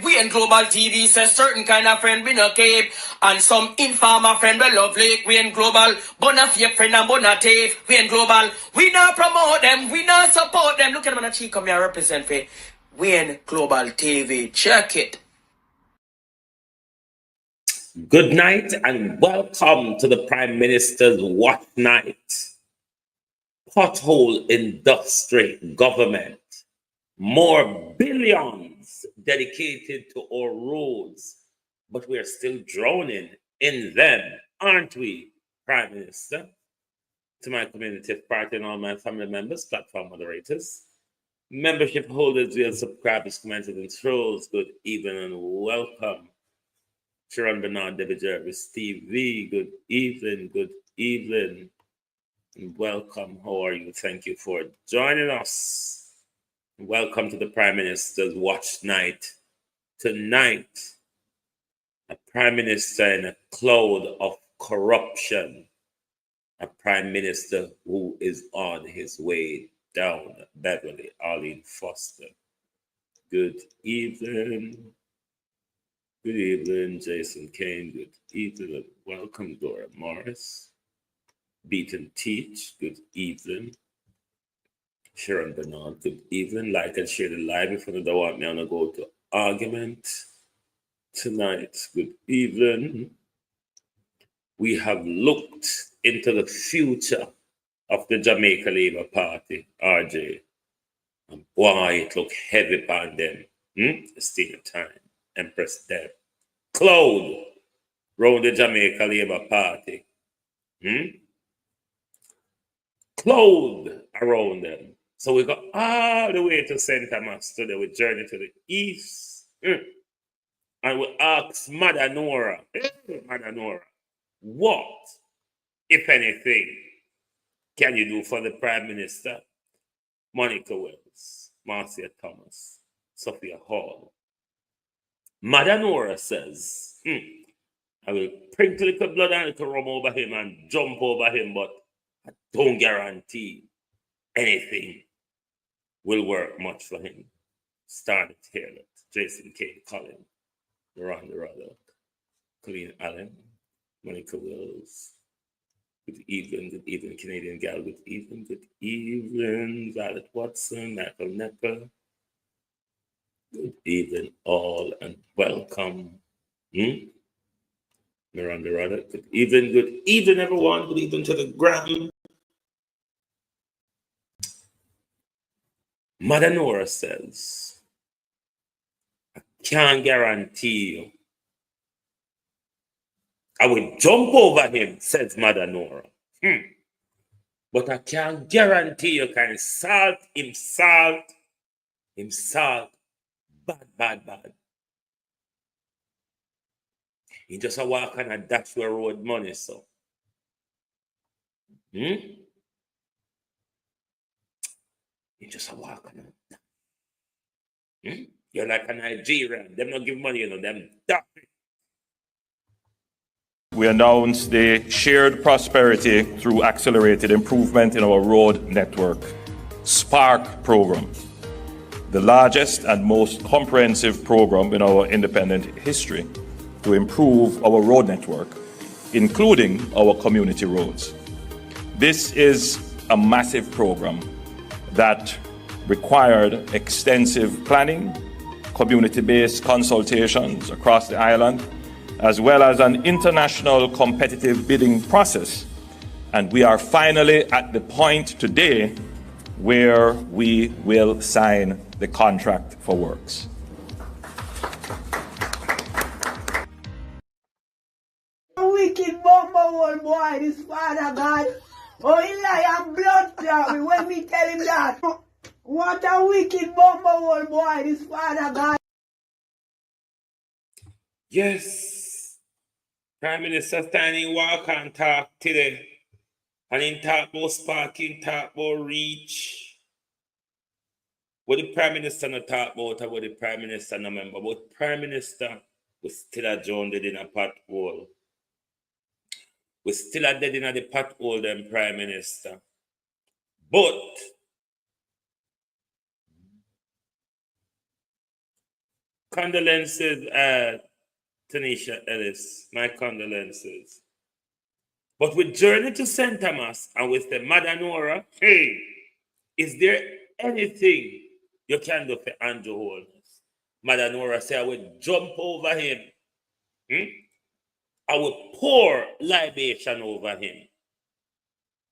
We in global TV says certain kind of friend we no keep, and some informer friend we lovely. We in global, bona fake friend and bona tape. We in global, we not promote them, we not support them. Look at them on the cheek, come here represent for. We in global TV, check it. Good night and welcome to the Prime Minister's Watch Night. Pothole industry government. More billions dedicated to our roads, but we're still drowning in them, aren't we, Prime Minister? To my community party and all my family members, platform moderators, membership holders, real subscribers, commenters, and trolls, good evening and welcome. Sharon Bernard, David Jervis, Steve V, good evening, and welcome. How are you? Thank you for joining us. Welcome to the Prime Minister's Watch Night. Tonight, a Prime Minister in a cloud of corruption, a Prime Minister who is on his way down. Beverly Arlene Foster. Good evening. Good evening, Jason Kane. Good evening. Welcome, Dora Morris. Beat and Teach. Good evening. Sharon Bernard. Good evening. Like and share the live if you don't want me to go to argument tonight. Good evening. We have looked into the future of the Jamaica Labour Party, RJ. And boy, it look heavy upon them. Still time. Empress Deb. Cloud round the Jamaica Labour Party. Cloud around them. So we go all the way to St. Thomas today. We journey to the east. And we ask Mother Nora, what, if anything, can you do for the Prime Minister? Monica Wells, Marcia Thomas, Sophia Hall. Mother Nora says, I will sprinkle a little blood and a little rum over him and jump over him, but I don't guarantee anything will work much for him. Started here, Jason K. Collins, Miranda Ruddock, Colleen Allen, Monica Wills. Good evening, Canadian gal. Good evening, Violet Watson, Michael Nepper. Good evening, all, and welcome. Miranda Roddick. Good evening, everyone. Good evening to the gram. Mother Nora says, I can't guarantee you I will jump over him, says Mother Nora. But I can't guarantee you can salt him, bad. He just a walk on a dash where road money, so. He just a walk on a You're like a Nigerian. Them not give money, you know, them duck. We announced the Shared Prosperity through Accelerated Improvement in Our Road Network, SPARK program, the largest and most comprehensive program in our independent history to improve our road network, including our community roads. This is a massive program that required extensive planning, community-based consultations across the island, as well as an international competitive bidding process. And we are finally at the point today where we will sign the contract for works. Wicked bomber old boy, this father God. Oh, he lie and blood clot me when me tell him that. What a wicked bomber old boy, this father God. Yes. Prime Minister standing walk and talk today. And in talk about sparking, talk about reach. What the Prime Minister not talk about, or what the Prime Minister not remember. But Prime Minister was still a drowned in a pothole. We still are dead in the pothole, them Prime Minister. But condolences, Tanisha Ellis, my condolences. But with Journey to St. Thomas and with the Mother Nora, hey, is there anything you can do for Andrew Holness? Mother Nora said, I will jump over him. I will pour libation over him.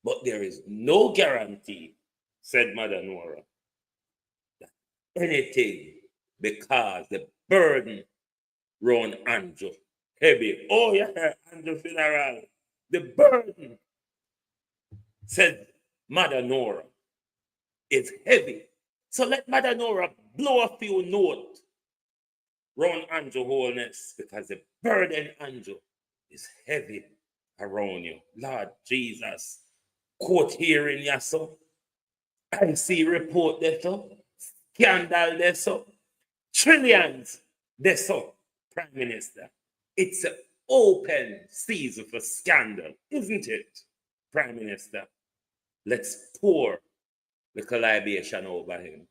But there is no guarantee, said Mother Nora, that anything, because the burden round Andrew heavy. Oh yeah, Andrew funeral. The burden, said Mother Nora, is heavy. So let Mother Nora blow a few notes round Andrew Holness, because the burden, Andrew, is heavy around you. Lord Jesus. Court hearing, yes, so. I see report there, so. Scandal there, so. Trillions there, so. Prime Minister. It's an open season for scandal, isn't it, Prime Minister? Let's pour the libation over him.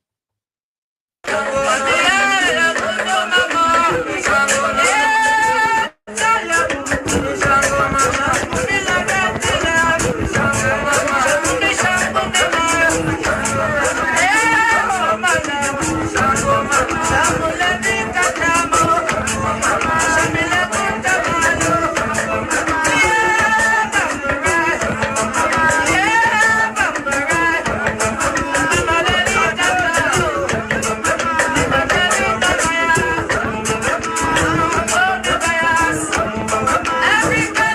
Africa!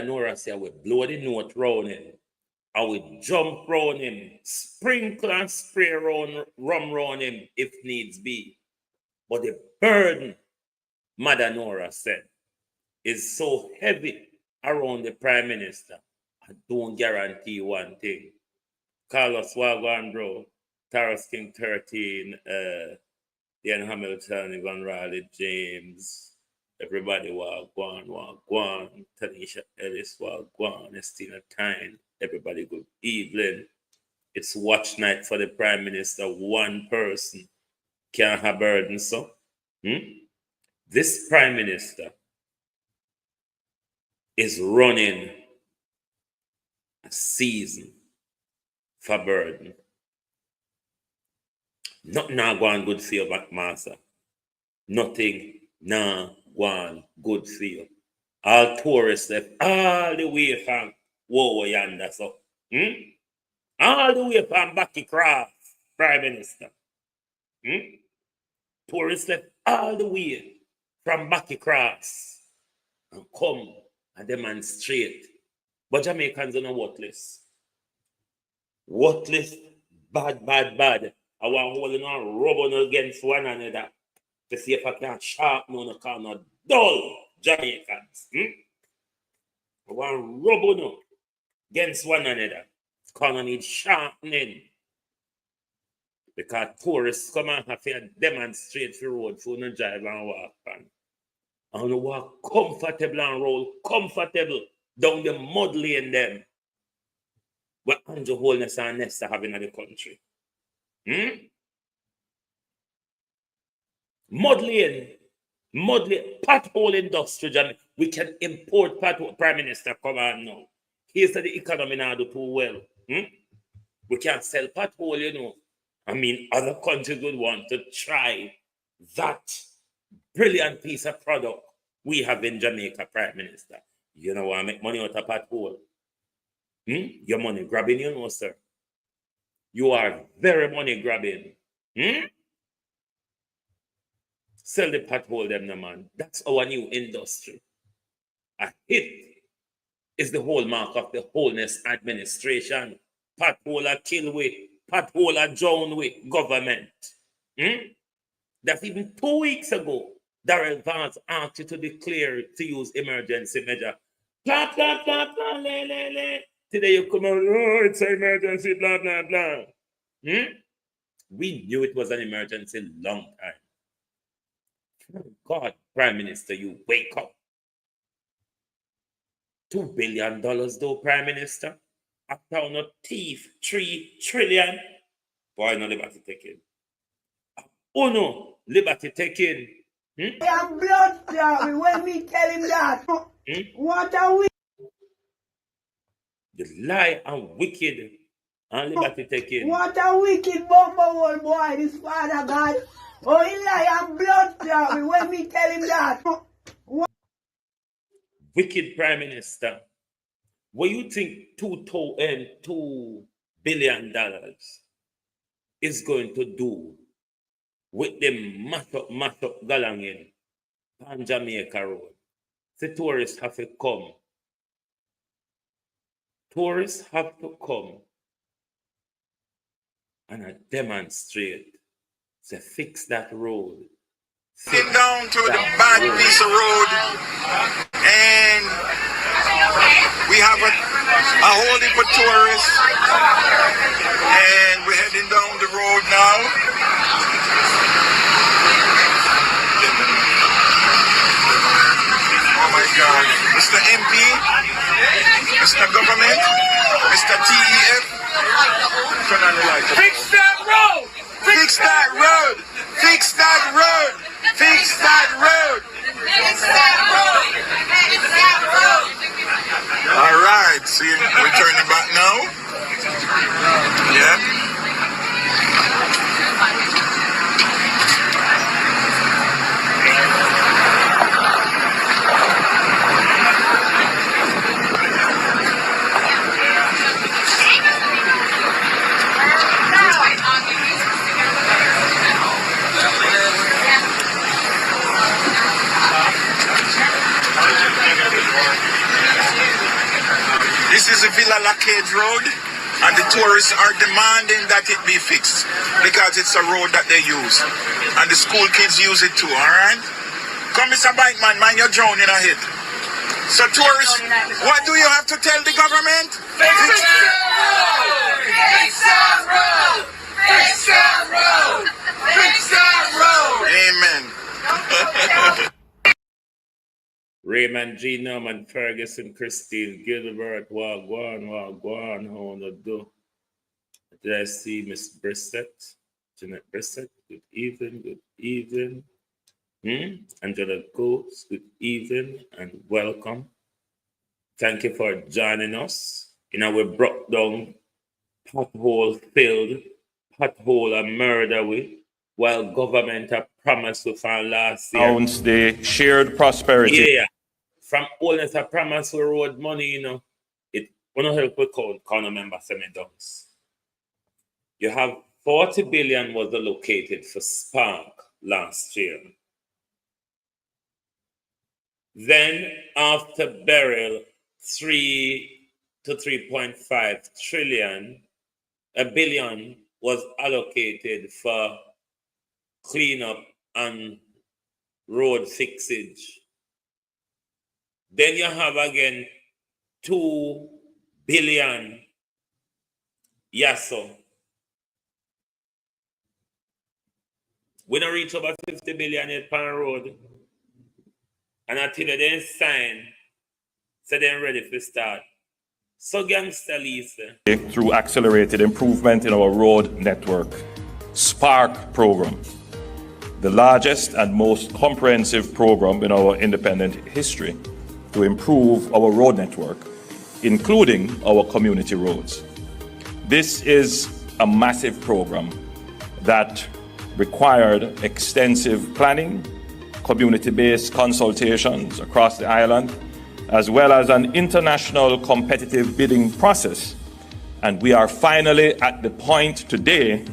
Mother Nora said we blow the note round him. And we jump round him, sprinkle and spray rum round him if needs be. But the burden, Mother Nora said, is so heavy around the Prime Minister. I don't guarantee one thing. Carlos Wagwan, bro. Taras King 13, Ian Hamilton, Ivan Riley, James, everybody Wagwan, Tanisha Ellis, Wagwan, Estina Tyne, everybody good evening. It's watch night for the Prime Minister. One person can't have burden, so. This Prime Minister is running a season for burden. Nothing now going good for you, McMaster. Nothing now going good for you. All tourists left all the way from Wowo yonder, so. All the way from Bucky Cross, Prime Minister. Tourists left all the way from Bucky Cross and come and demonstrate. But Jamaicans are not worthless. Worthless, bad. I want holding on, rubbing against one another to see if I can sharpen on the corner. Dull Jamaicans. I want rubbing against one another. Corner need sharpening. Because tourists come and have to demonstrate the road for no drive and walk on. And walk comfortable and roll comfortable down the mud lane them. What Andrew Holness and Nesta have in the country. Mud lane, pothole industry, we can import pothole. Prime Minister, come on now. He said the economy now do too well. We can't sell pothole, you know. I mean, other countries would want to try that brilliant piece of product we have in Jamaica, Prime Minister. You know I make money out of pothole. Your money grabbing, you know, sir. You are very money grabbing. Sell the pothole them, no man. That's our new industry. A hit is the hallmark of the Holness administration. Pothole a kill with, pothole a drown with government. That's even 2 weeks ago. Darrell Vance asked you to declare to use emergency measure. Blah, blah, blah, blah, le, le, le. Today you come out, oh, it's an emergency, blah, blah, blah. We knew it was an emergency long time. God, Prime Minister, you wake up. $2 billion though, Prime Minister. A pound of thief, 3 trillion. Boy, no liberty taking. Oh no, liberty taking. I am blood clot when we tell him that. What are we? The lie and wicked and liberty taking. What a wicked bumble boy, this Father God. Oh, he lie and blood clot when we tell him that. Wicked Prime Minister. What you think $2 billion is going to do with the mash up galangin on Jamaica Road? The tourists have to come. Tourists have to come and demonstrate to fix that road. Get down to the bad piece of road, and we have a whole heap of tourists, and we're heading down the road now. Oh my God, Mr. MP, Mr. Government, Mr. TEF, turn on the light. Fix that road! Fix that road! Fix that road! Fix that road! Fix that road! Fix that road! All right, see, we're turning back now. Yeah. Bala Cage Road, and the tourists are demanding that it be fixed because it's a road that they use. And the school kids use it too, alright? Come, Mr. Bike Man, mind you're drowning a hit. So tourists, what do you have to tell the government? Fix that road! Fix that road! Fix that road! Fix that road! Amen. Raymond G. Norman, Ferguson, Christine, Gilbert, Wagwan, how wanna do? Did I see Miss Brissett? Jeanette Brissett, good evening. Angela Coates, good evening and welcome. Thank you for joining us. We broke down pothole filled, pothole and murder with, while government have promised to find last year. Announced the shared prosperity. Yeah. From Holness a promise we road money, it wanna help with count member semi-downs. You have 40 billion was allocated for Spark last year. Then after burial, 3 to 3.5 trillion, a billion was allocated for cleanup and road fixage. Then you have again 2 billion yaso. We don't reach over 50 billion yet per road. And until they didn't sign, so they're ready to start. So gangster Lisa. Through accelerated improvement in our road network. Spark program. The largest and most comprehensive program in our independent history to improve our road network, including our community roads. This is a massive program that required extensive planning, community-based consultations across the island, as well as an international competitive bidding process. And we are finally at the point today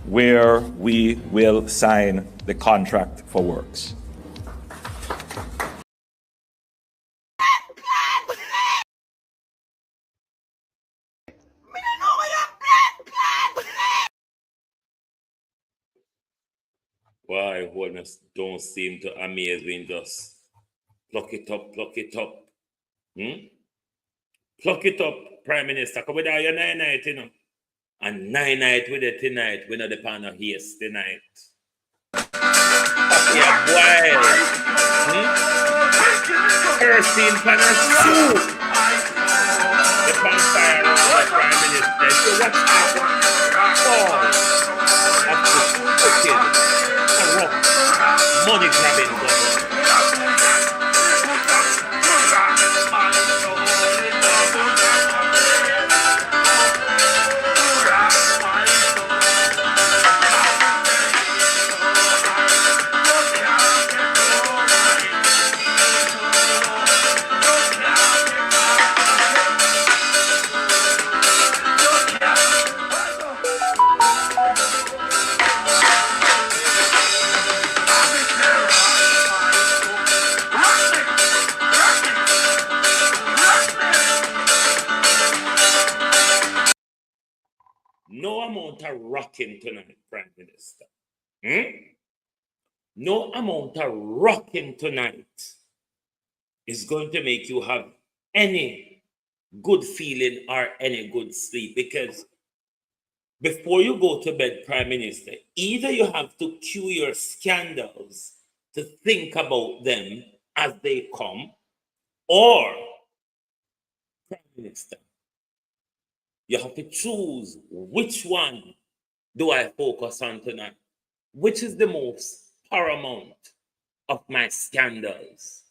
where we will sign the contract for works. Why Holness don't seem to amaze me, just pluck it up. Pluck it up, Prime Minister. Come with all your 9 night, And 9 night with it tonight. We know the pan of haste tonight. Yeah, wild. Kerosene pan of soup. The bonfire of the Prime Minister. So what's happening? Fall of the wicked, corrupt, money grabbing government. No amount of rocking tonight, Prime Minister. No amount of rocking tonight is going to make you have any good feeling or any good sleep, because before you go to bed, Prime Minister, either you have to cue your scandals to think about them as they come, or, Prime Minister, you have to choose which one do I focus on tonight. Which is the most paramount of my scandals?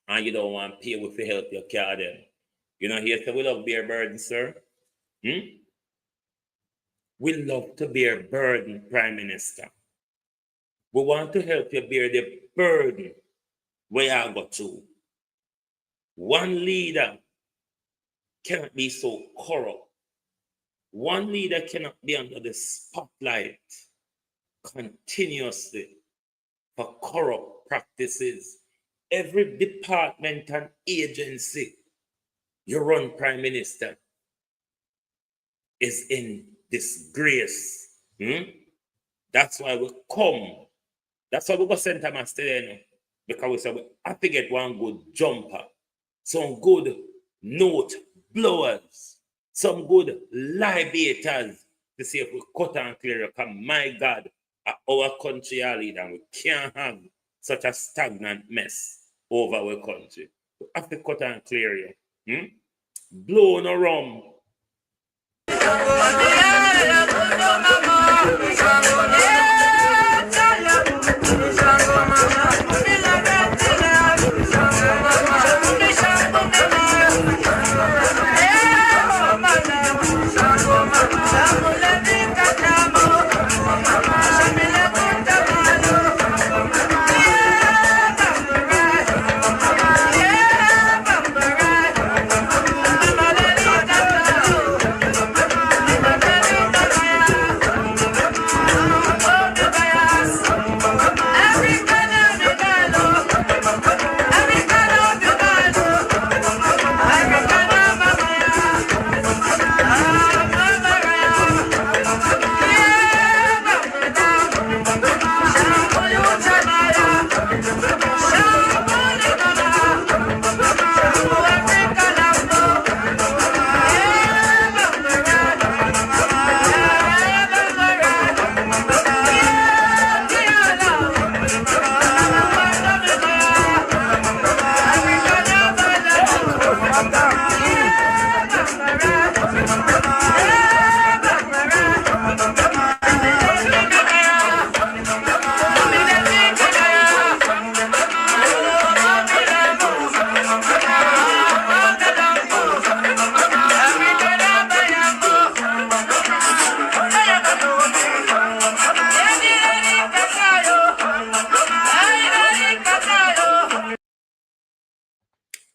And you don't want to pay with your help your car then. You know, here say we love bear burden, sir. We love to bear burden, Prime Minister. We want to help you bear the burden where I got to. One leader cannot be so corrupt. One leader cannot be under the spotlight continuously for corrupt practices. Every department and agency your run prime minister is in disgrace. That's why we come. That's why we go St. Thomas today, because we say we have to get one good jumper, some good note blowers, some good libators to see if we cut and clear. Because my God, our country are leader, and we can't have such a stagnant mess over our country. We have to cut and clear you. Blow no rum.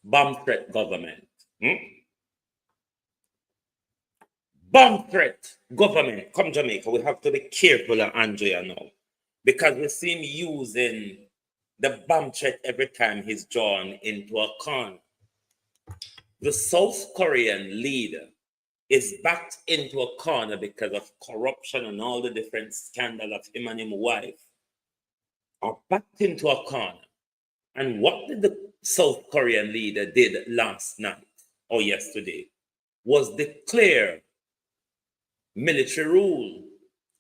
Bomb threat government. Bomb threat government. Come Jamaica, we have to be careful of Andrea now. Because we see him using the bomb threat every time he's drawn into a corner. The South Korean leader is backed into a corner because of corruption and all the different scandals of him and his wife. Are backed into a corner. And what did the South Korean leader did last night or yesterday was declare military rule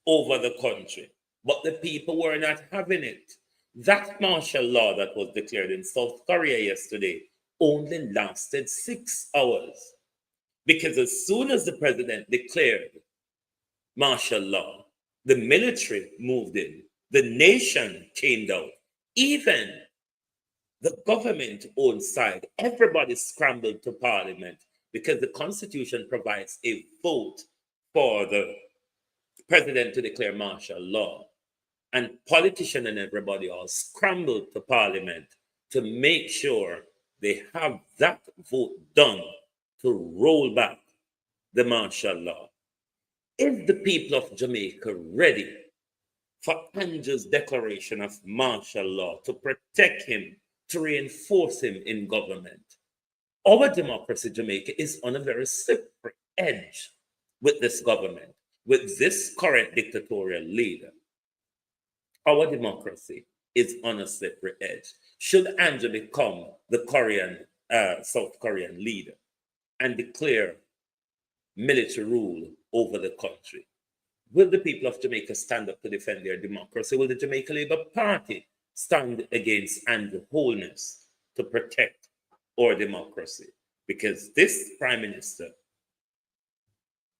over the country. But the people were not having it. That martial law that was declared in South Korea yesterday only lasted 6 hours. Because as soon as the president declared martial law, the military moved in, the nation came down, even the government owned side, everybody scrambled to parliament because the constitution provides a vote for the president to declare martial law. And politicians and everybody all scrambled to parliament to make sure they have that vote done to roll back the martial law. Is the people of Jamaica ready for Andrew's declaration of martial law to protect him, to reinforce him in government? Our democracy, Jamaica, is on a very slippery edge with this government, with this current dictatorial leader. Our democracy is on a slippery edge. Should Andrew become the South Korean leader and declare military rule over the country, will the people of Jamaica stand up to defend their democracy? Will the Jamaica Labour Party stand against Andrew Holness to protect our democracy? Because this prime minister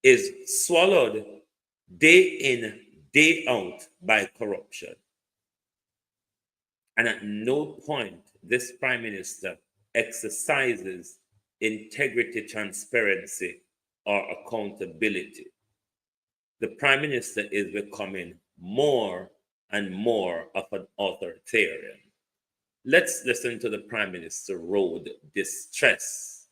is swallowed day in, day out by corruption. And at no point this prime minister exercises integrity, transparency, or accountability. The prime minister is becoming more and more of an authoritarian. Let's listen to the prime minister road distress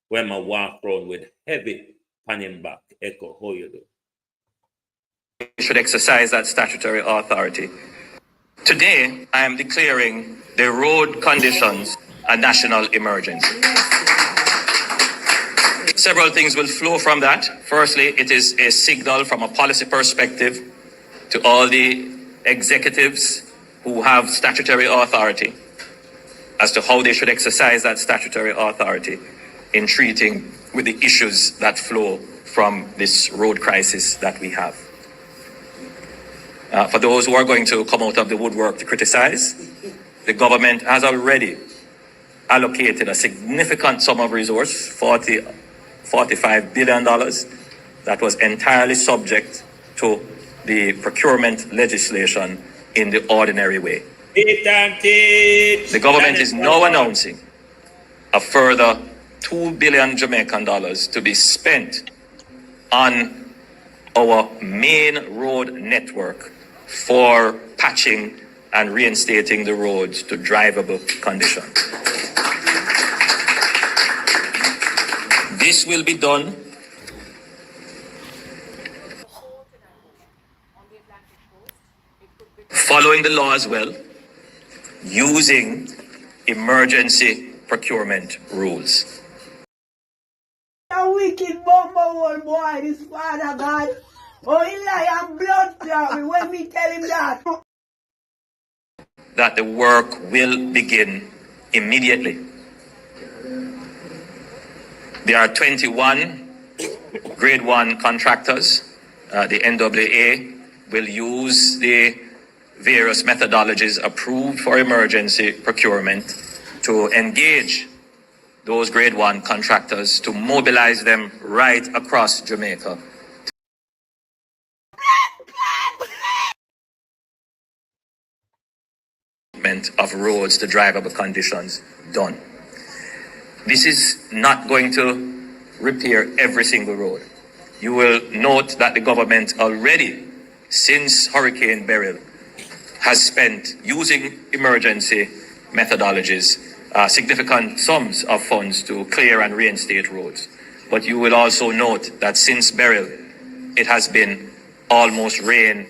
when I walk around with heavy panning back. Echo, how you do? Should exercise that statutory authority. Today, I am declaring the road conditions a national emergency. Several things will flow from that. Firstly, it is a signal from a policy perspective to all the executives who have statutory authority as to how they should exercise that statutory authority in treating with the issues that flow from this road crisis that we have. For those who are going to come out of the woodwork to criticize, the government has already allocated a significant sum of resource, $45 billion, that was entirely subject to the procurement legislation in the ordinary way. The government is now announcing a further $2 billion Jamaican dollars to be spent on our main road network for patching and reinstating the roads to drivable condition. This will be done following the law as well, using emergency procurement rules. A wicked bumble old boy, this Father God. Oh, he lie and blood clot me when me tell him that. That the work will begin immediately. There are 21 grade 1 contractors. The NAA will use the various methodologies approved for emergency procurement to engage those grade 1 contractors, to mobilize them right across Jamaica. Of roads to drivable conditions done. This is not going to repair every single road. You will note that the government already, since Hurricane Beryl, has spent, using emergency methodologies, significant sums of funds to clear and reinstate roads. But you will also note that since Beryl, it has been almost rain.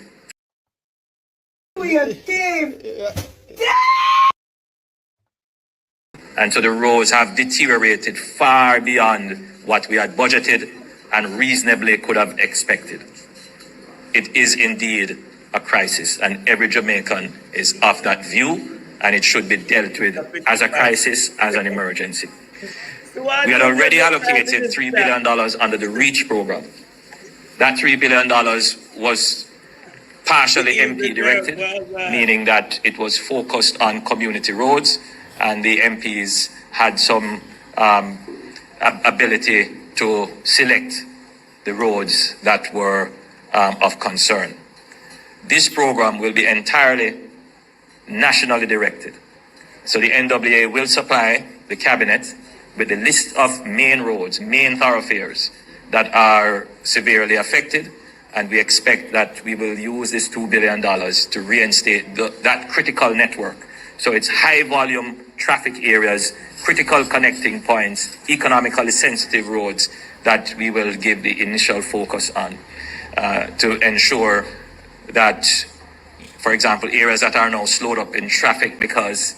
And so the roads have deteriorated far beyond what we had budgeted and reasonably could have expected. It is indeed a crisis, and every Jamaican is of that view, and it should be dealt with as a crisis, as an emergency. We had already allocated $3 billion under the REACH program. That $3 billion was partially MP directed, meaning that it was focused on community roads, and the MPs had some ability to select the roads that were of concern. This program will be entirely nationally directed. So the NAA will supply the cabinet with a list of main roads, main thoroughfares that are severely affected, and we expect that we will use this $2 billion to reinstate that critical network. So it's high volume traffic areas, critical connecting points, economically sensitive roads that we will give the initial focus on to ensure that, for example, areas that are now slowed up in traffic because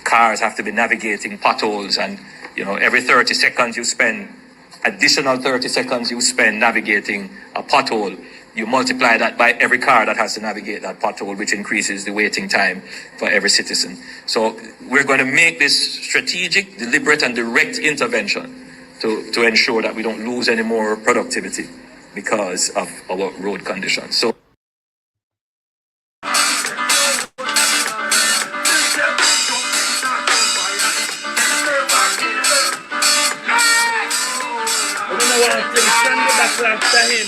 cars have to be navigating potholes, and every 30 seconds you spend, additional 30 seconds you spend navigating a pothole, you multiply that by every car that has to navigate that pothole, which increases the waiting time for every citizen. So we're going to make this strategic, deliberate, and direct intervention to ensure that we don't lose any more productivity because of our road conditions. So after him.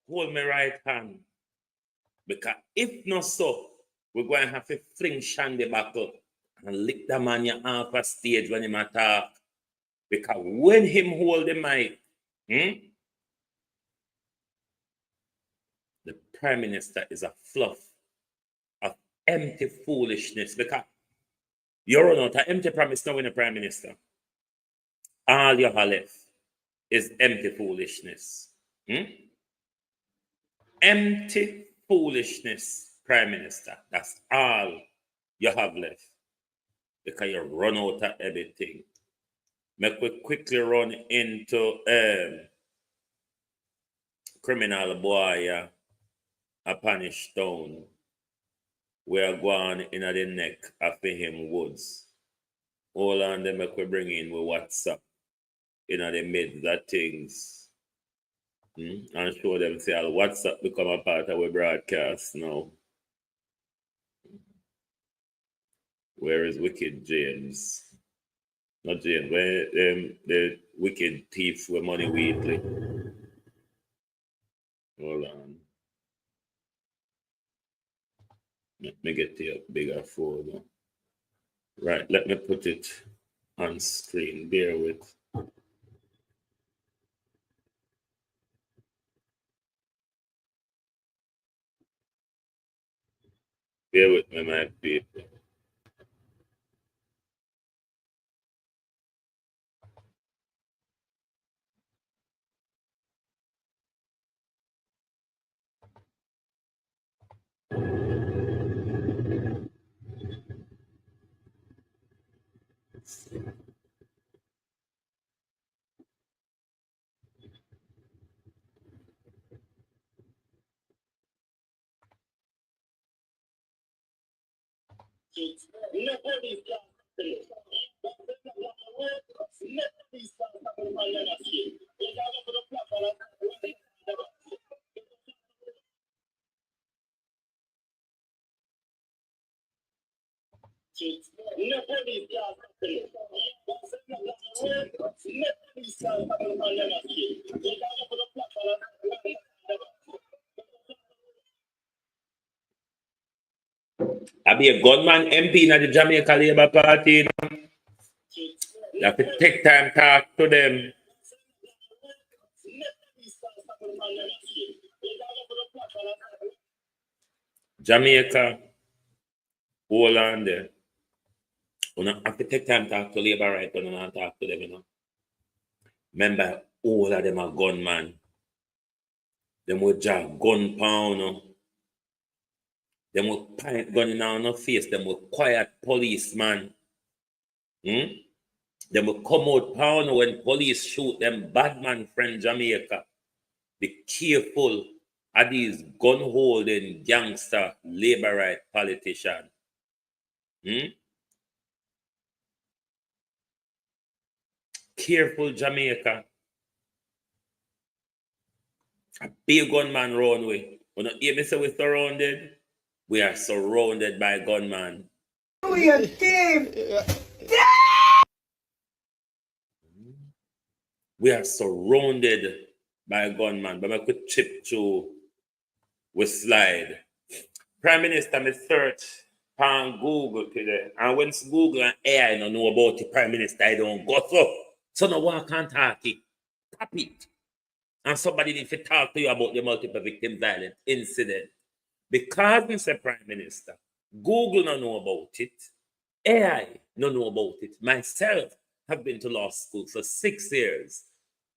Hold my right hand, because if not so, we're going to have to fling Shandy back up and lick the man you off a stage when he talk. Because when him hold the mic, the Prime Minister is a fluff of empty foolishness. Because you run out of empty promise now in the Prime Minister. All you have left is empty foolishness. Empty foolishness, Prime Minister. That's all you have left. Because you run out of everything. Make we quickly run into criminal boy a punish town. We are going in the neck of him woods. All on them make we bring in with WhatsApp in the midst of things. And show them say WhatsApp become a part of our broadcast now. Where is Wicked James? Not James, where the wicked thief with money weekly. Hold on. Let me get the bigger phone. Right, let me put it on screen. Bear with. Bear with me, my people. I be a gunman MP in the Jamaica Labour Party. You have to take time to talk to them. Jamaica, hold on there. You have to take time to talk to Labour right now and talk to them, you know. Remember, all of them are gunman. Them will jack gun pound, you know. Them will point gun in our face. Them will quiet policeman. Them will come out pound when police shoot them bad man friend Jamaica. Be careful of these gun holding gangster labor right politician. Careful Jamaica. A big gunman round way. When you hear me say we're surrounded, we are surrounded by gunman. We are team. We are surrounded by a gunman. But I could chip through with slide. Prime Minister, me search on Google today. And when Google and AI don't know about the Prime Minister, I don't go so. So no one can talk it. Tap it. And somebody needs to talk to you about the multiple victim violence incident. Because Mr. Prime Minister, Google don't know about it. AI don't know about it. Myself have been to law school for 6 years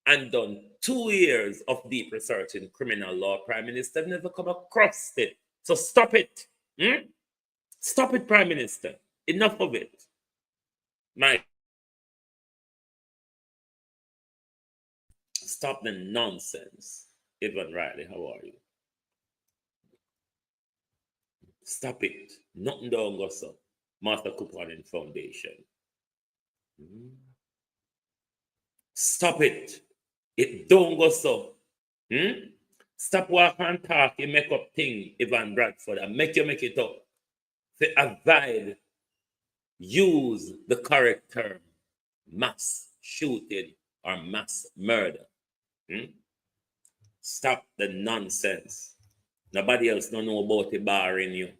and done 2 years of deep research in criminal law. Prime Minister never come across it. So stop it. Stop it, Prime Minister. Enough of it. Stop the nonsense. Evan Riley, how are you? Stop it. Nothing don't go so. Master Couponing Foundation. Stop it. It don't go so. Stop walk and talk. You make up thing, Evan Bradford, and make it up. To avoid use the correct term, mass shooting or mass murder. Stop the nonsense. Nobody else don't know about it barring you.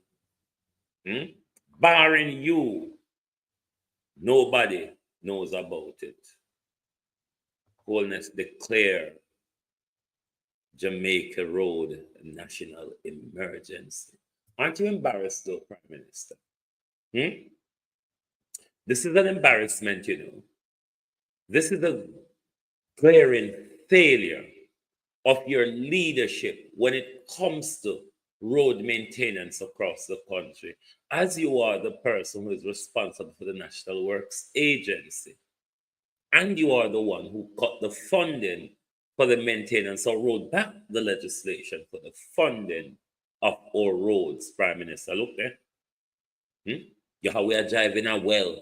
Barring you, nobody knows about it. Holness declare Jamaica Road a national emergency. Aren't you embarrassed though, Prime Minister? This is an embarrassment, you know. This is a glaring failure of your leadership when it comes to road maintenance across the country, as you are the person who is responsible for the National Works Agency. And you are the one who cut the funding for the maintenance or rolled back the legislation for the funding of our roads, Prime Minister. Look there. You how we are driving a well.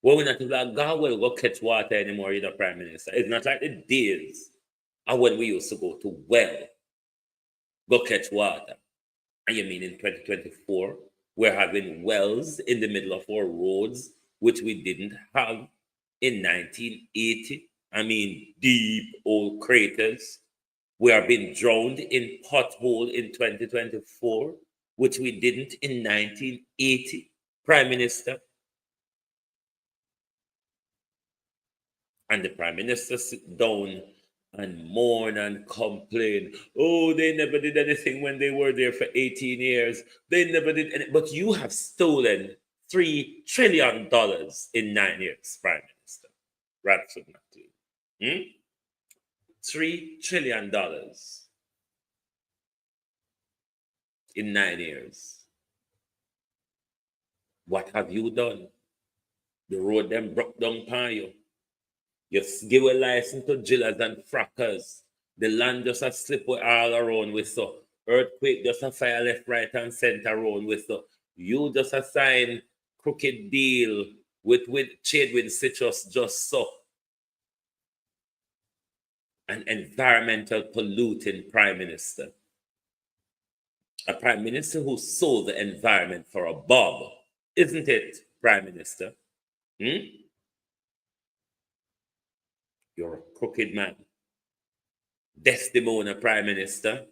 Well, we're not like God will go catch water anymore, you know, Prime Minister. It's not like the days of when we used to go to well, go catch water. And you mean in 2024, we're having wells in the middle of our roads, which we didn't have in 1980. I mean, deep old craters. We are being drowned in pothole in 2024, which we didn't in 1980, Prime Minister. And the Prime Minister sit down and mourn and complain. Oh, they never did anything when they were there for 18 years. They never did anything. But you have stolen $3 trillion in 9 years, Prime Minister. Rapidly. $3 trillion in 9 years. What have you done? The road them broke down upon you. You give a license to drillers and frackers. The land just a slip all around with so. Earthquake just a fire left, right, and center around with so. You just assign crooked deal with trade with citrus just so. An environmental polluting Prime Minister. A Prime Minister who sold the environment for a bob. Isn't it, Prime Minister? You're a crooked man. Desdemona, Prime Minister.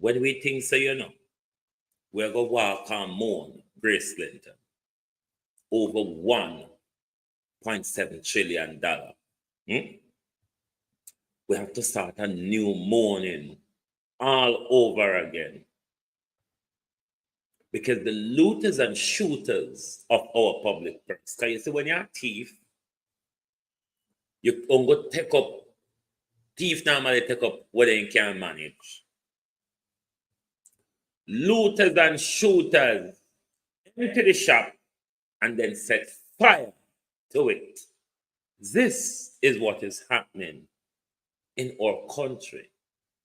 When we think so, you know, we're going to walk and mourn Grace Clinton over $1.7 trillion. We have to start a new mourning all over again. Because the looters and shooters of our public purse, because you see, when you're a thief, you don't go take up, thief normally take up what they can manage. Looters and shooters into the shop and then set fire to it. This is what is happening in our country.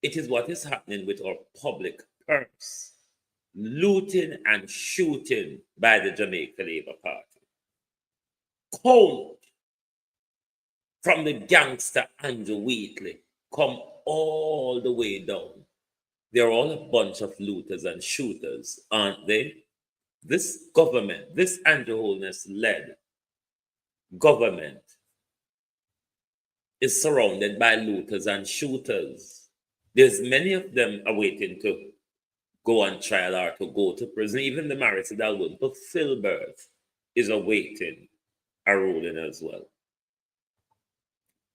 It is what is happening with our public purse. Looting and shooting by the Jamaica Labour Party. Count from the gangster Andrew Wheatley, come all the way down. They're all a bunch of looters and shooters, aren't they? This government, this Andrew Holness-led government is surrounded by looters and shooters. There's many of them awaiting to go on trial or to go to prison. Even the Marissa Dalwood to Filbert is awaiting a ruling as well.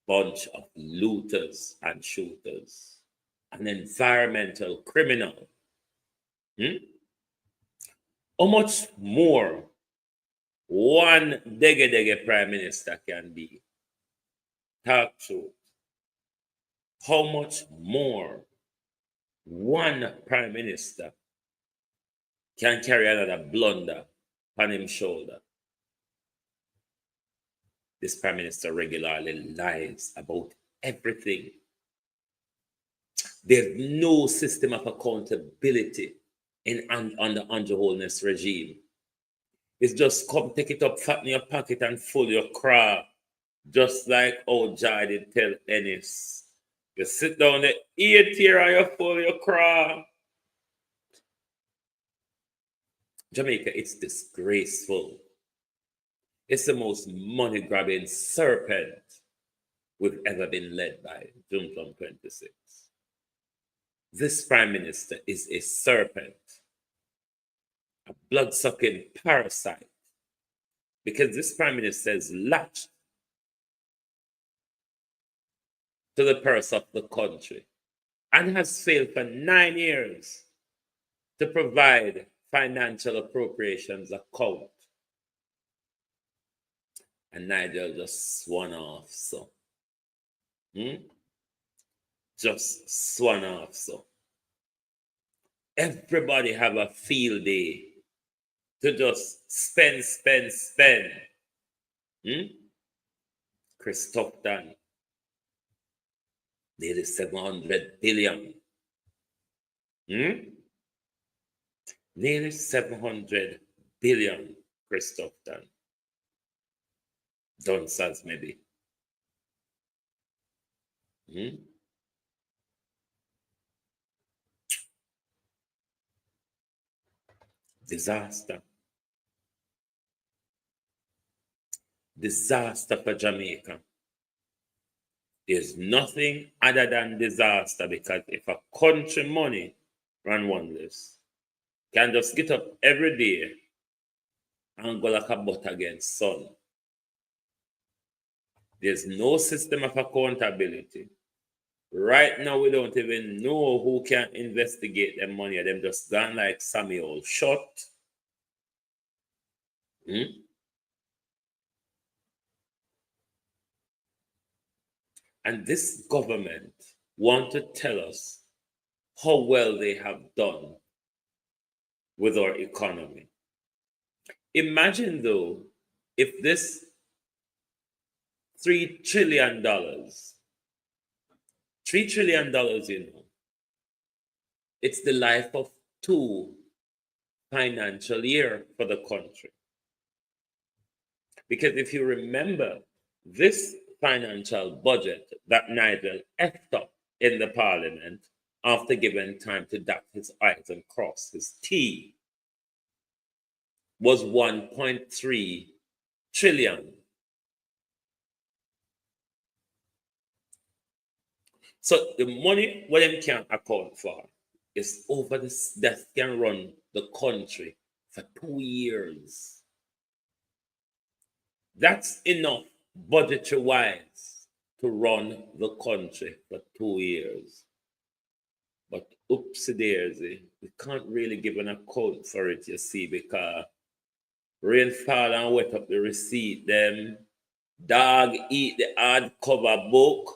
Bunch of looters and shooters. An environmental criminal. How much more one dege Prime Minister can be? Talk truth. how much more one prime minister can carry another blunder on his shoulder? This prime minister regularly lies about everything. There's no system of accountability under Holness regime. It's just come take it up, fatten your pocket and full your crop. Just like old Jai did tell Ennis. You sit down the 8 year and you full your crop. Jamaica, it's disgraceful. It's the most money-grabbing serpent we've ever been led by, June 26. This prime minister is a serpent, a blood-sucking parasite, because this prime minister is latched to the purse of the country and has failed for 9 years to provide financial appropriations account. And Nigel just swan off, so. Just swan off, so. Everybody have a field day to just spend. Chris Stockton, nearly 700 billion. Nearly 700 billion, Chris Stockton. Dunsans, maybe. Disaster. Disaster for Jamaica. There's nothing other than disaster, because if a country money run wonders, can just get up every day and go like a butt against sun. There's no system of accountability. Right now, we don't even know who can investigate them money. Them just gone like Samuel shot. And this government want to tell us how well they have done with our economy. Imagine, though, if this $3 trillion, it's the life of 2 financial years for the country. Because if you remember, this financial budget that Nigel effed up in the parliament after giving time to dot his I's and cross his T was 1.3 trillion. So the money what them can account for is over this that can run the country for 2 years. That's enough budgetary wise to run the country for 2 years. But oopsie daisy, we can't really give an account for it, you see, because rain fall and wet up the receipt, them dog eat the hard cover book.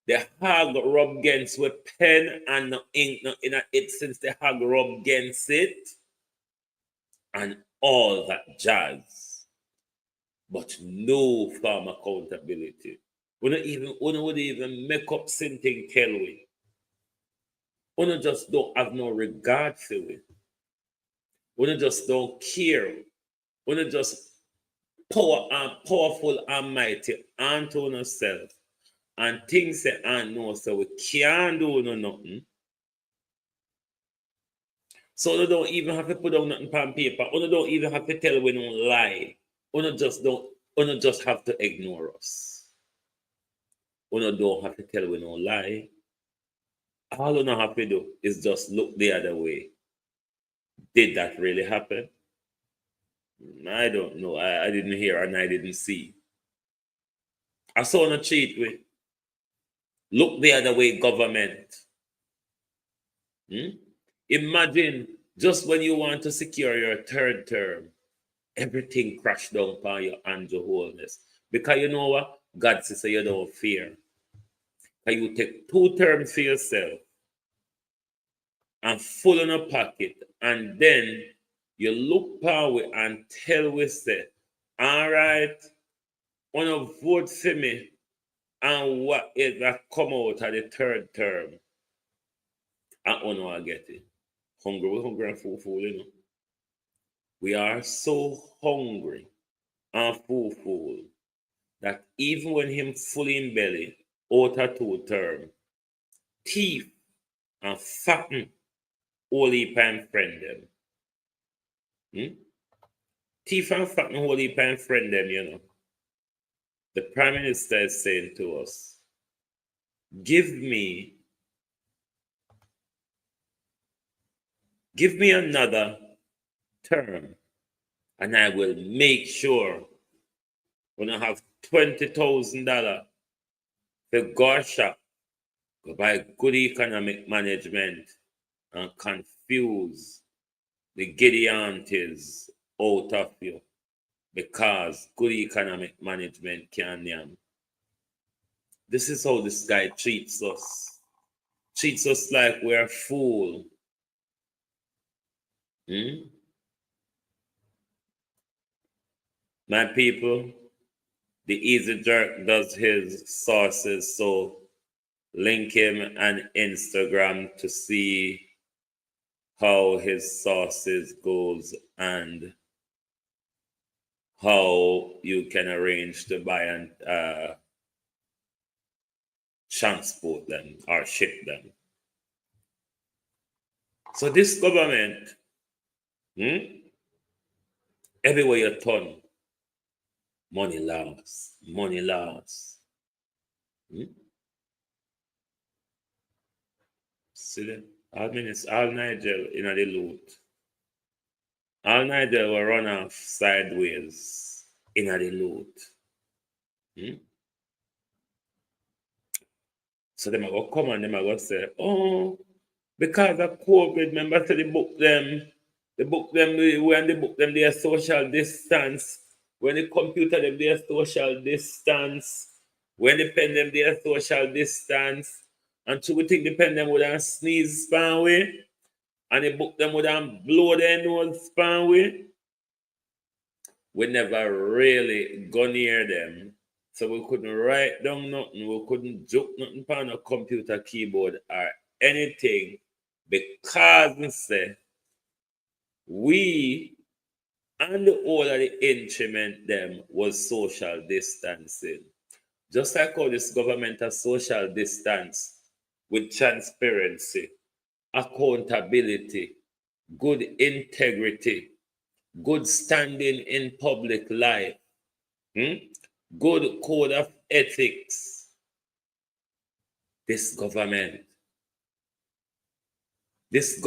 The hog rub against with pen and no ink no in it since the hog rub against it. And all that jazz. But no farm accountability. We would even make up something tell we. We just don't have no regard for it. We just don't care. We just powerful and mighty unto ourselves. And things say and no, so we can't do nothing. So we don't even have to put down nothing on paper. We don't even have to tell we don't lie. We just have to ignore us. We don't have to tell we don't lie. All we don't have to do is just look the other way. Did that really happen? I don't know. I didn't hear and I didn't see. I saw no cheat with. Look the other way, government. Imagine just when you want to secure your third term, everything crashed down upon your Holness. Because you know what? God says you don't fear. Can you take 2 terms for yourself and full in a pocket, and then you look power and tell we say, all right, wanna vote for me, and what is that come out of the 3rd term? And I get it. Hungry and full, you know. We are so hungry and full that even when him fully in belly, out of 2 term, thief and fatten holy pan friend them. Thief and fatten holy pan friend them, you know. The Prime Minister is saying to us, give me another term, and I will make sure when I have $20,000 to go shop, go buy good economic management and confuse the Gideontes out of you, because good economic management can yam. This is how this guy treats us. Treats us like we're a fool. My people, the Easy Jerk does his sources, so link him on Instagram to see how his sources goes and how you can arrange to buy and transport them or ship them. So this government, everywhere you turn, money laws. See them? All Nigel in the loot. All Nigel will run off sideways in the loot. So them are going to come and them are going to say, oh, because of COVID, remember so they book them when they book them their social distance. When they computer them their social distance. When they pen them their social distance. And so we think the pen them would have sneeze span way. And they book them would have blow their nose span way. We never really go near them. So we couldn't write down nothing. We couldn't joke nothing on a computer keyboard or anything, because we say we and the whole of the instrument them was social distancing. Just like how this government has social distance with transparency, accountability, good integrity, good standing in public life, good code of ethics. This government, this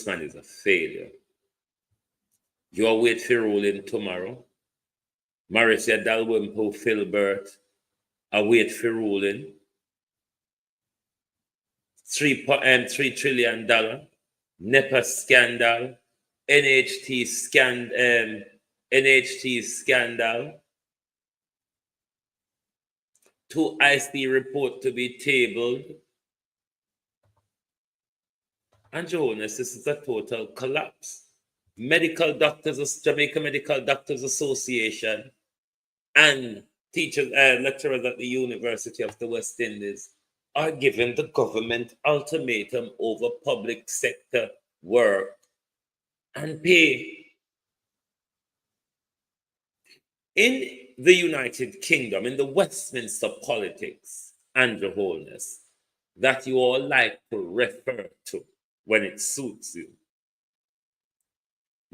man is a failure. You're wait for ruling tomorrow. Marissa Dalwympo Filbert, I wait for ruling. $3 trillion, NEPA scandal, NHT scandal, 2 IC report to be tabled. And Holness, this is a total collapse. Jamaica Medical Doctors Association and teachers, lecturers at the University of the West Indies are giving the government ultimatum over public sector work and pay. In the United Kingdom, in the Westminster politics, Andrew Holness, that you all like to refer to when it suits you,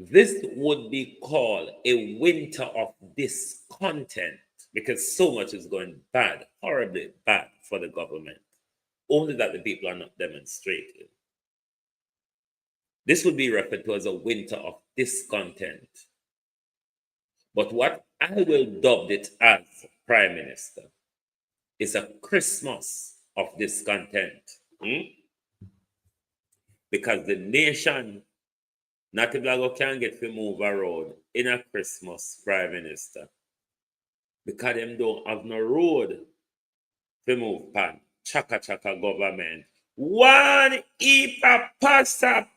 this would be called a winter of discontent, because so much is going bad, horribly bad for the government, only that the people are not demonstrating. This would be referred to as a winter of discontent. But what I will dub it as, Prime Minister, is a Christmas of discontent. Because the nation Not if I can get to move around in a Christmas, Prime Minister. Because them don't have no road to move pan. Chaka government. One heap of passa.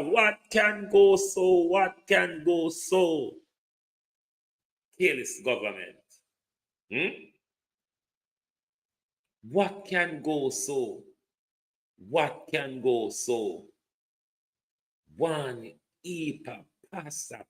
What can go so? What can go so? Careless government. What can go so? What can go so? One heap of passa.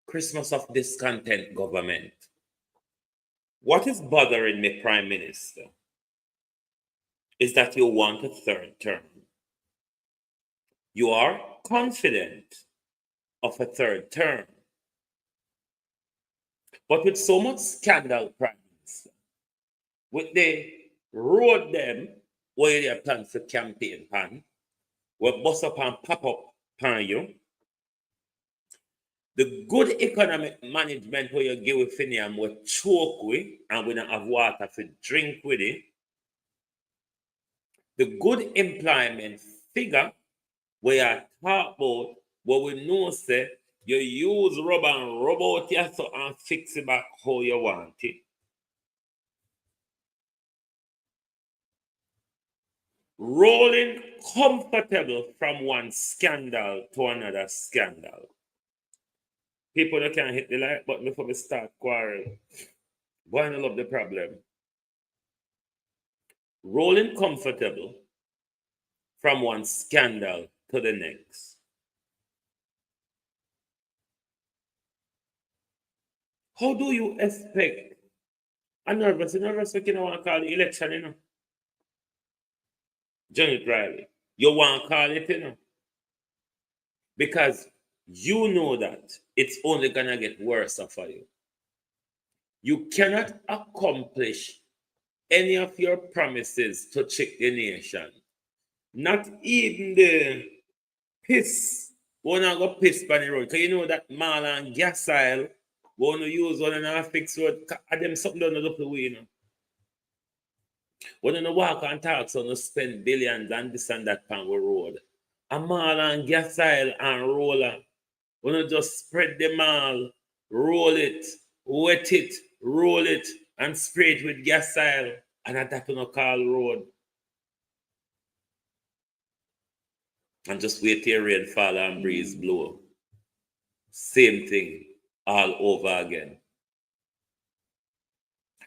Christmas of discontent government. What is bothering me, Prime Minister, is that you want a third term. You are confident of a third term. But with so much scandal, Prime Minister, with the road them where they plan for campaign pan, will bust up and pop up pan you. The good economic management where you give with Finiam will choke with and we don't have water to drink with it. The good employment figure where you talk about what we know say you use rubber and rub out your so and fix it back how you want it. Rolling comfortable from one scandal to another scandal. People that can't hit the like button before we start quarrel. Why not love the problem? Rolling comfortable from one scandal to the next. How do you expect a nervous you know, want to call the election, you know? Janet Riley, you want to call it, you know? Because you know that it's only going to get worse for you. You cannot accomplish any of your promises to check the nation. Not even the piss. We not go piss by the road. Because you know that mall and gas oil, we want to use one and a fix road. Them something don't look the way, you know. We don't walk and talk, so we spend billions and this and that on the road. A mall and gas oil and roller. We don't just spread them all, roll it, wet it, roll it, and spray it with gas oil. And that we not call road. And just wait till rain fall and breeze blow. Same thing all over again.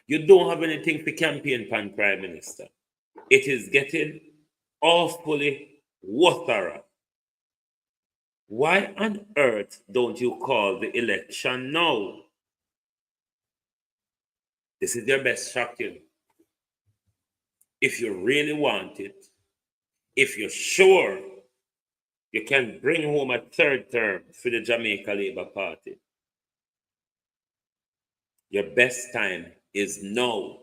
You don't have anything for campaign pan, Prime Minister. It is getting awfully waterer. Why on earth don't you call the election now? This is your best shot, you know. If you really want it, if you're sure you can bring home a third term for the Jamaica Labour Party, your best time is now.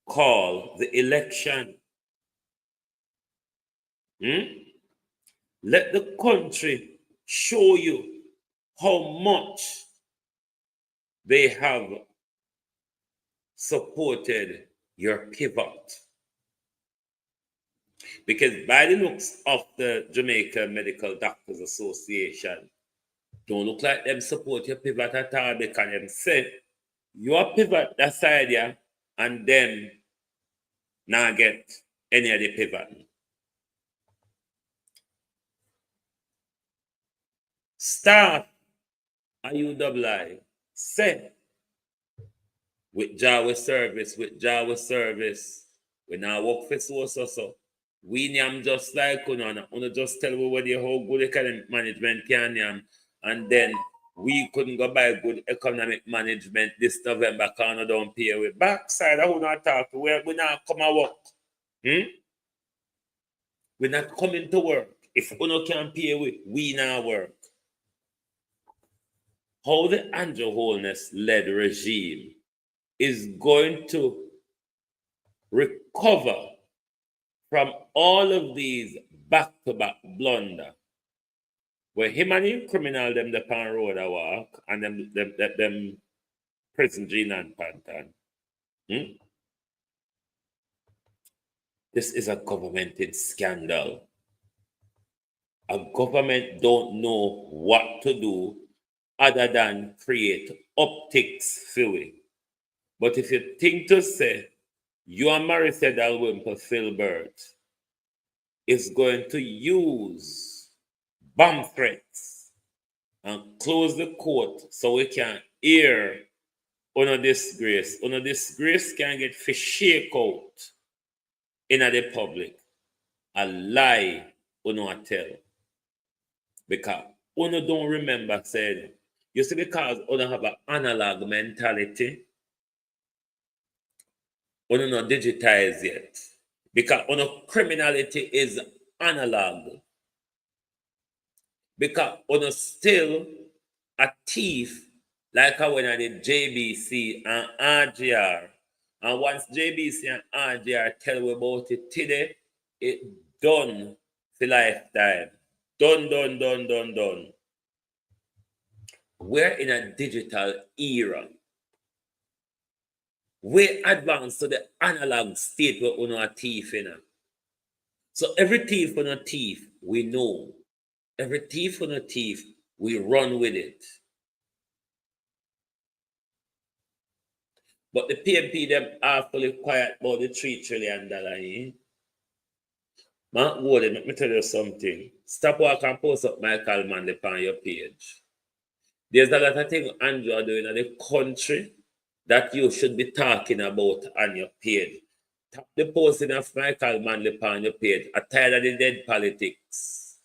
Call the election. Let the country show you how much they have supported your pivot. Because by the looks of the Jamaica Medical Doctors Association, don't look like them support your pivot at all, because them say your pivot that side, yeah, and them not get any of the pivot. Staff IUI say with Java service, we now work for so. We nyam just like una just tell we what how good economic management can nyam, and then we couldn't go buy good economic management this November because we don't pay we backside. I will not talk to we not come and work. We're not coming to work. If we can't pay we not work. How the Andrew Holness led regime is going to recover from all of these back-to-back blunder, where him and him criminal them the pan road a walk and them prison gene and pantan. This is a governmented scandal. A government don't know what to do other than create optics for it. But if you think to say you and Marissa Dalwymple Filbert is going to use bomb threats and close the court so we can hear on a disgrace can get for shake out in the public, a lie uno tell. Because uno don't remember said, you see, because uno have an analog mentality, uno not digitized yet. Because uno criminality is analog. Because uno still a thief, like when I did JBC and RGR. And once JBC and RGR tell you about it today, it done for lifetime. Done. We're in a digital era. We advance to the analog state where we are thief in. So every thief on a thief, we know. Every thief on a thief, we run with it. But the PMP, them are fully quiet about the $3 trillion. Man, let me tell you something. Stop walking and post up Michael Manley on your page. There's a lot of things Andrew are doing in the country that you should be talking about on your page. Stop the posting of Michael Manley on your page. I'm tired of the dead politics.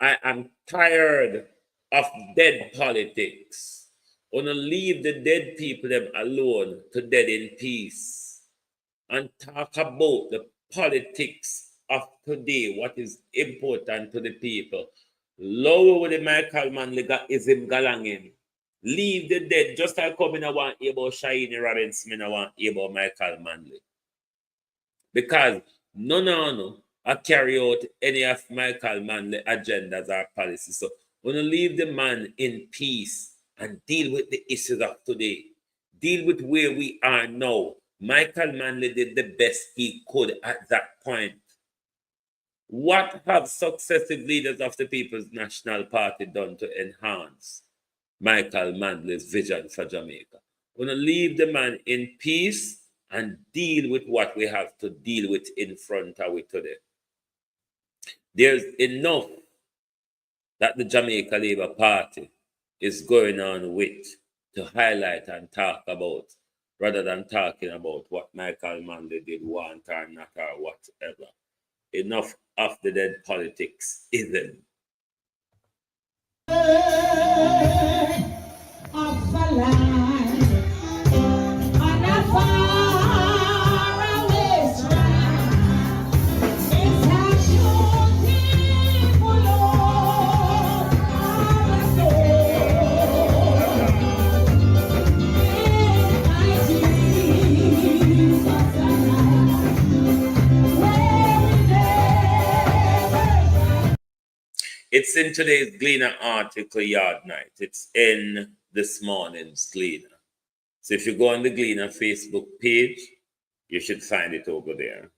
I am tired of dead politics. Wanna leave the dead people them alone to dead in peace and talk about the politics of today, what is important to the people. Lower with the Michael Manley is him galangin. Leave the dead, just like coming I want to hear about Shiny Robinson, I want to hear about Michael Manley. Because no, I carry out any of Michael Manley agendas or policies. So wanna leave the man in peace and deal with the issues of today. Deal with where we are now. Michael Manley did the best he could at that point. What have successive leaders of the People's National Party done to enhance Michael Manley's vision for Jamaica? We're going to leave the man in peace and deal with what we have to deal with in front of it today. There's enough that the Jamaica Labour Party is going on with to highlight and talk about, rather than talking about what Michael Manley did want or not or whatever. Enough of the dead politics isn't. Of a land on a faraway strand. It's a beautiful old paradise. In my Jesus land, where we never. It's in today's Gleaner article, Yard Night. It's in this morning's Gleaner. So if you go on the Gleaner Facebook page, you should find it over there.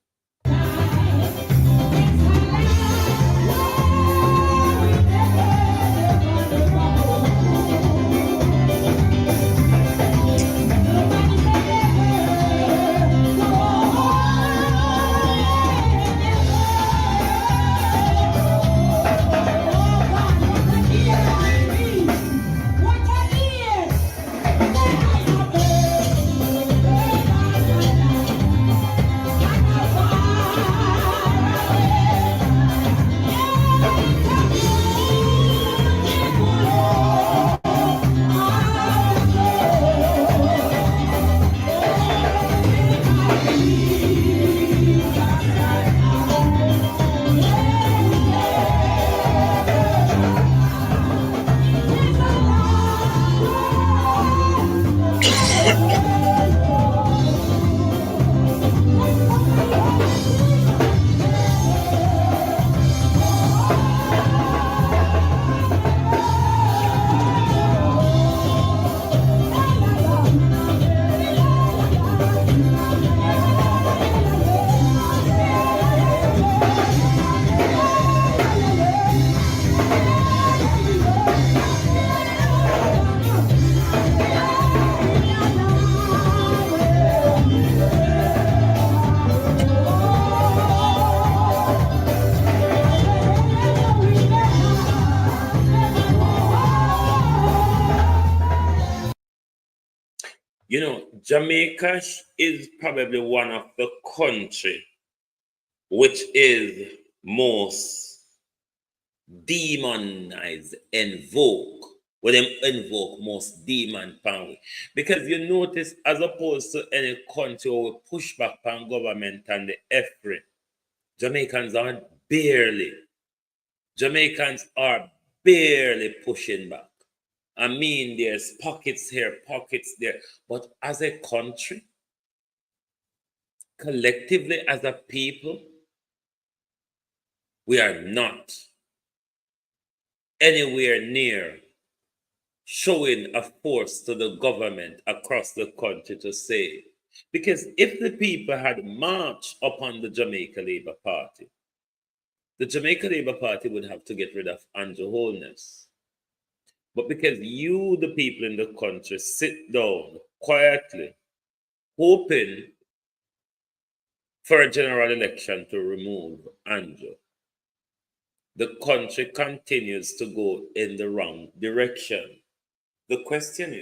You know, Jamaica is probably one of the country which is most demonized, invoke, where them invoke most demon power. Because you notice, as opposed to any country who will push back on government and the effort, Jamaicans are barely pushing back. I mean, there's pockets here, pockets there. But as a country, collectively as a people, we are not anywhere near showing a force to the government across the country to say, because if the people had marched upon the Jamaica Labour Party, the Jamaica Labour Party would have to get rid of Andrew Holness. But because you, the people in the country, sit down quietly, hoping for a general election to remove Andrew, the country continues to go in the wrong direction. The question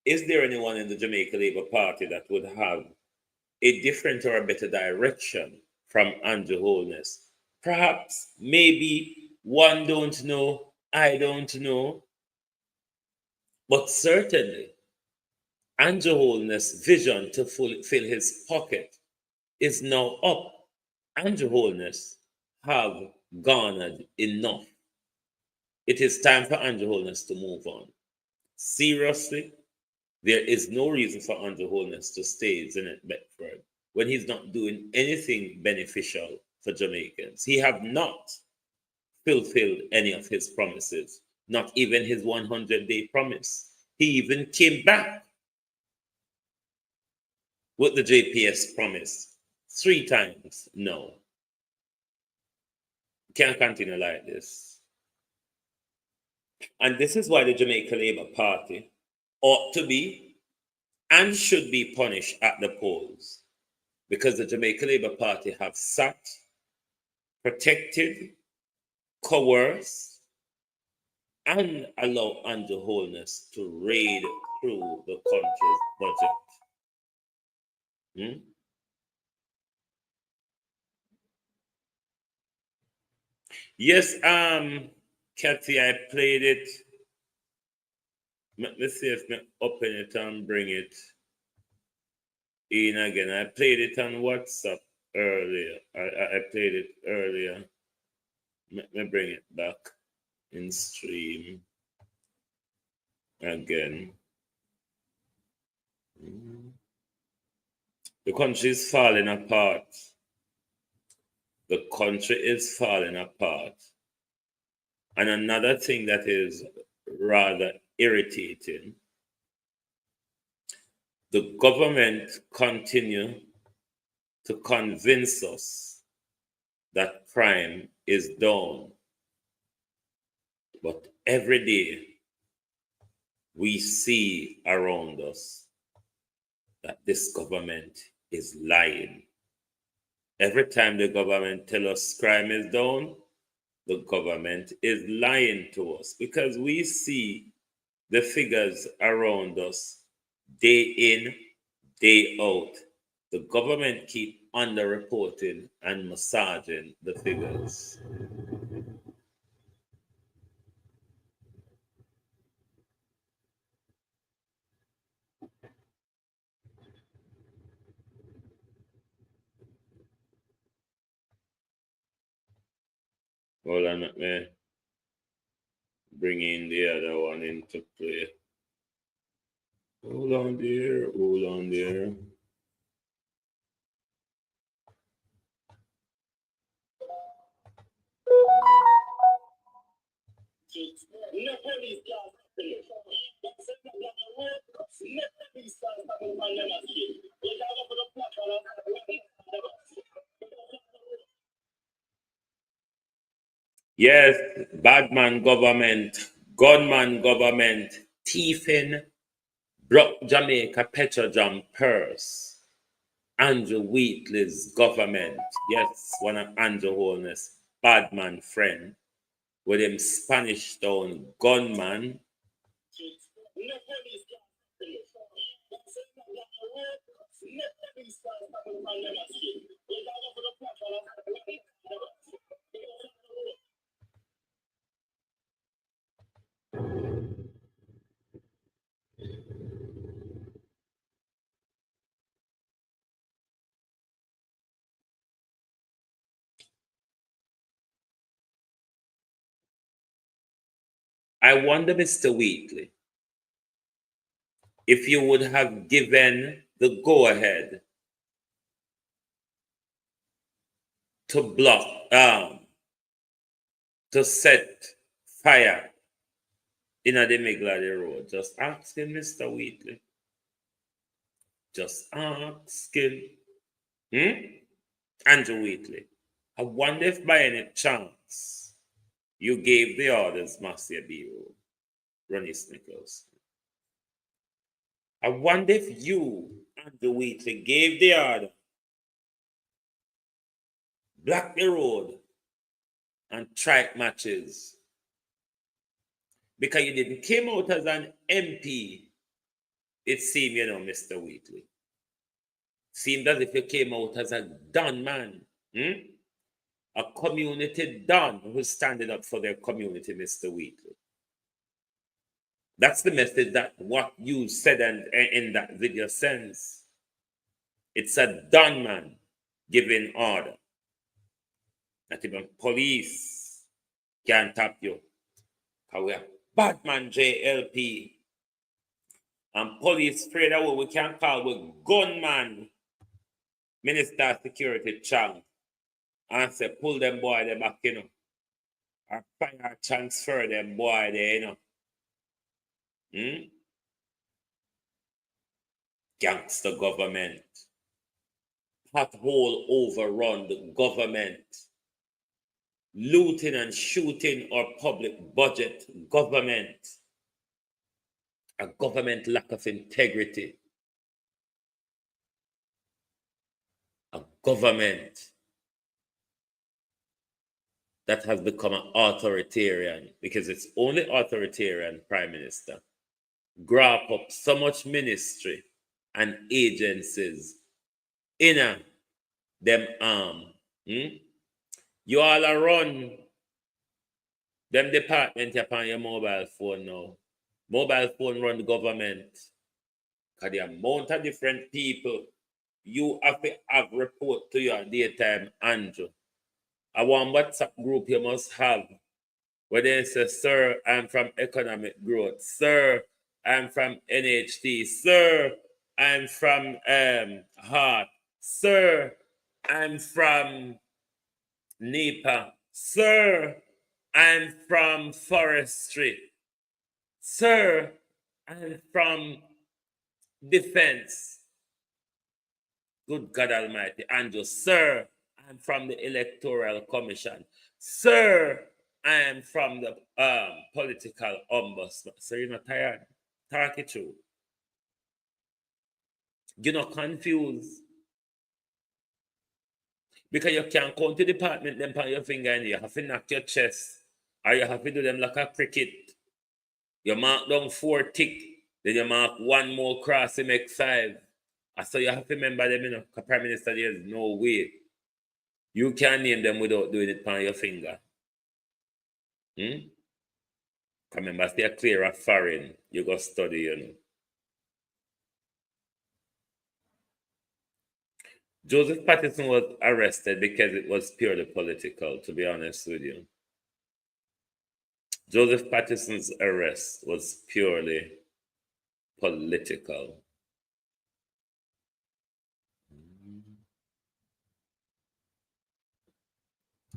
is there anyone in the Jamaica Labour Party that would have a different or a better direction from Andrew Holness? Perhaps, maybe, one don't know, I don't know. But certainly, Andrew Holness' vision to fill his pocket is now up. Andrew Holness have garnered enough. It is time for Andrew Holness to move on. Seriously, there is no reason for Andrew Holness to stay in Zenith Bedford when he's not doing anything beneficial for Jamaicans. He have not fulfilled any of his promises, not even his 100-day promise. He even came back with the JPS promise 3 times. No. Can't continue like this. And this is why the Jamaica Labour Party ought to be and should be punished at the polls. Because the Jamaica Labour Party have sat, protected, coerced, and allow Andrew Holness to raid through the country's budget. Yes, Kathy, I played it. Let me see if I open it and bring it in again. I played it on WhatsApp earlier. I played it earlier. Let me bring it back in stream again. The country is falling apart. The country is falling apart. And another thing that is rather irritating, the government continue to convince us that crime is down. But every day we see around us that this government is lying. Every time the government tells us crime is down, the government is lying to us because we see the figures around us day in, day out. The government keep underreporting and massaging the figures. Hold on, let me bring in the other one into play. Hold on there, hold on there. Yes, badman government, gunman government, thieving, broke Jamaica Petrojam purse. Andrew Wheatley's government, yes, one of Andrew Holness, badman friend, with him Spanish town gunman. I wonder, Mr. Wheatley, if you would have given the go-ahead to block, to set fire in the middle of the road. Just ask him, Mr. Wheatley. Just ask him. Andrew Wheatley. I wonder if by any chance you gave the orders, Marcia B. Ronnie Snickers. I wonder if you, Andrew Wheatley, gave the order, block the road, and strike matches. Because you didn't came out as an MP, it seemed, Mr. Wheatley. Seemed as if you came out as a done man. A community done who's standing up for their community, Mr. Wheatley. That's the message that what you said in that video sends. It's a done man giving order. Not even police can tap you. Because we are Batman JLP. And police afraid of what we can call with gunman Minister of Security Chang. And say, pull them boy they back, Or fire transfer them boy there, Gangster government. Pothole overrun the government. Looting and shooting our public budget government. A government lack of integrity. A government that has become an authoritarian, because it's only authoritarian prime minister, grab up so much ministry and agencies in them arm. You all are run Them department upon your mobile phone now. Mobile phone run the government. Because the amount of different people you have to have report to your daytime, Andrew. I want WhatsApp group you must have where they say, sir, I'm from economic growth. Sir, I'm from NHT. Sir, I'm from Heart. Sir, I'm from NEPA. Sir, I'm from Forestry. Sir, I'm from Defense. Good God Almighty. Andrew, sir, I'm from the Electoral Commission. Sir, I am from the political ombudsman. So you're not tired. Talk it through. You're not confused. Because you can't count the department them on your finger and you have to knock your chest. Or you have to do them like a cricket. You mark down 4 tick, then you mark 1 more cross, you make 5. So you have to remember them, you know, Prime Minister, there's no way. You can't name them without doing it on your finger. Remember, stay clear of foreign. You go study, you know. Joseph Patterson was arrested because it was purely political, to be honest with you. Joseph Patterson's arrest was purely political.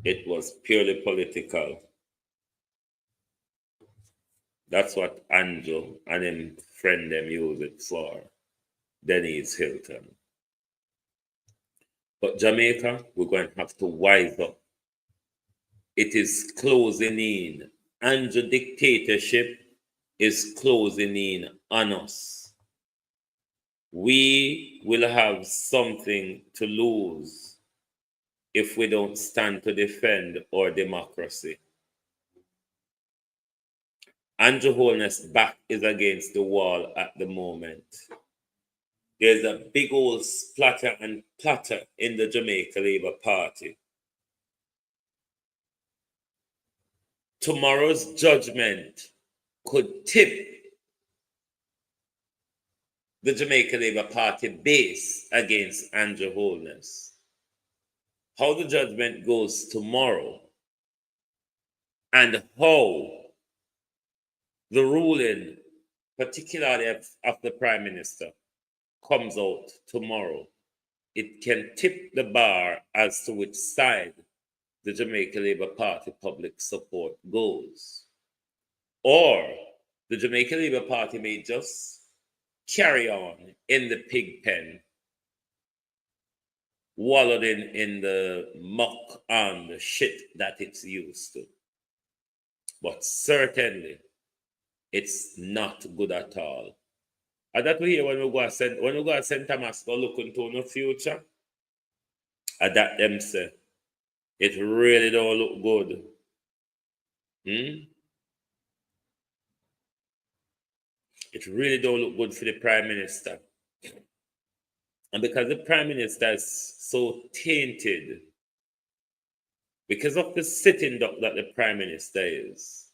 It was purely political. That's what Andrew and him friend them use it for. Denise Hilton. But Jamaica, we're going to have to wise up. It is closing in. Andrew dictatorship is closing in on us. We will have something to lose if we don't stand to defend our democracy. Andrew Holness' back is against the wall at the moment. There's a big old splatter and platter in the Jamaica Labour Party. Tomorrow's judgment could tip the Jamaica Labour Party base against Andrew Holness. How the judgment goes tomorrow and how the ruling, particularly of the Prime Minister, comes out tomorrow, it can tip the bar as to which side the Jamaica Labour Party public support goes. Or the Jamaica Labour Party may just carry on in the pig pen, wallowed in the muck and the shit that it's used to. But certainly, it's not good at all. And that we hear when we go to St. Thomas go look into the future, and that them say, it really don't look good. It really don't look good for the Prime Minister. And because the Prime Minister is so tainted, because of the sitting duck that the Prime Minister is,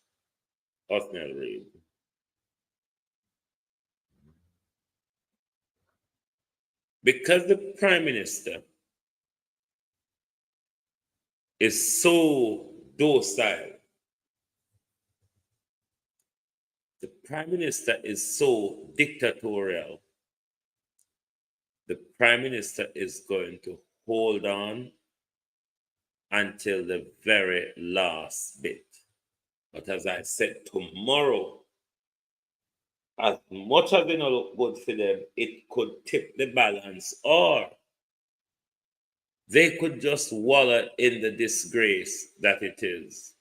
Othniel Reid. Because the Prime Minister is so docile, the Prime Minister is so dictatorial, the Prime Minister is going to hold on until the very last bit. But as I said, tomorrow, as much as it don't look good for them, it could tip the balance, or they could just wallow in the disgrace that it is.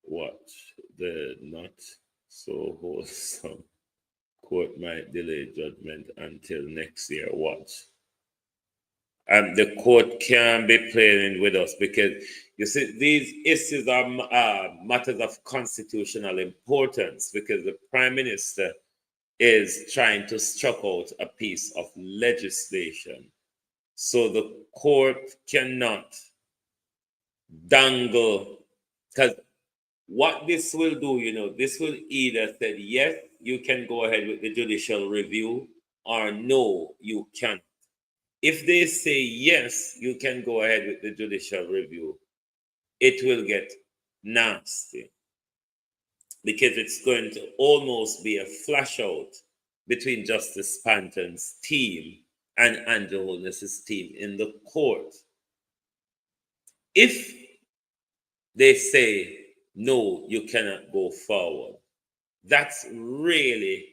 Watch the not so wholesome court might delay judgment until next year. Watch. And the court can't be playing with us because, you see, these issues are matters of constitutional importance because the Prime Minister is trying to struck out a piece of legislation. So the court cannot dangle, because what this will do, this will either say, yes, you can go ahead with the judicial review, or no, you can't. If they say, yes, you can go ahead with the judicial review, it will get nasty, because it's going to almost be a flash out between Justice Panton's team and Andrew Holness's team in the court. If they say, no, you cannot go forward, that's really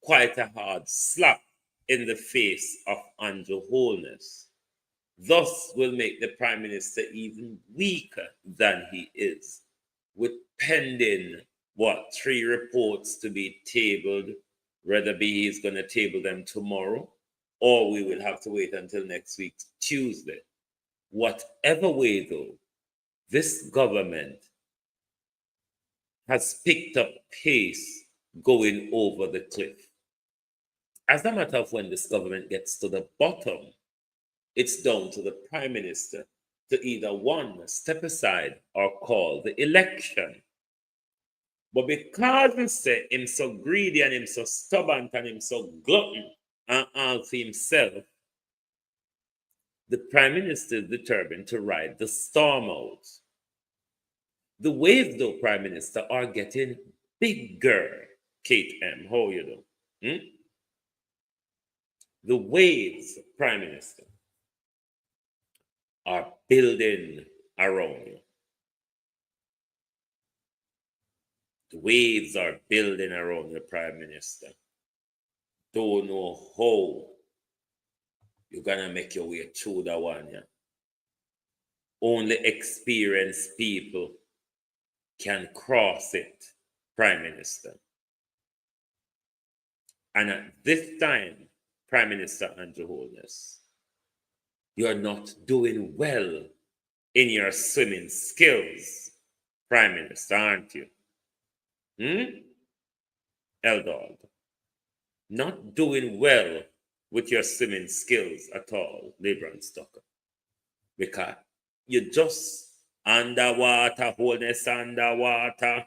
quite a hard slap in the face of Andrew Holness. Thus will make the Prime Minister even weaker than he is, with pending, 3 reports to be tabled, whether he's going to table them tomorrow, or we will have to wait until next week, Tuesday. Whatever way, though, this government has picked up pace going over the cliff. As a matter of when this government gets to the bottom, it's down to the Prime Minister to either one, step aside, or call the election. But because he said him so greedy and him so stubborn and him so glutton and all for himself, the Prime Minister is determined to ride the storm out. The waves, though, Prime Minister, are getting bigger. Kate M., how you do? The waves, Prime Minister, are building around you. The waves are building around you, Prime Minister. Don't know how you're going to make your way through that one. Yeah? Only experienced people can cross it, Prime Minister. And at this time, Prime Minister Andrew Holness, you're not doing well in your swimming skills, Prime Minister, aren't you? Eldog, not doing well with your swimming skills at all, Libran Stocker. Because you just underwater, Holness underwater.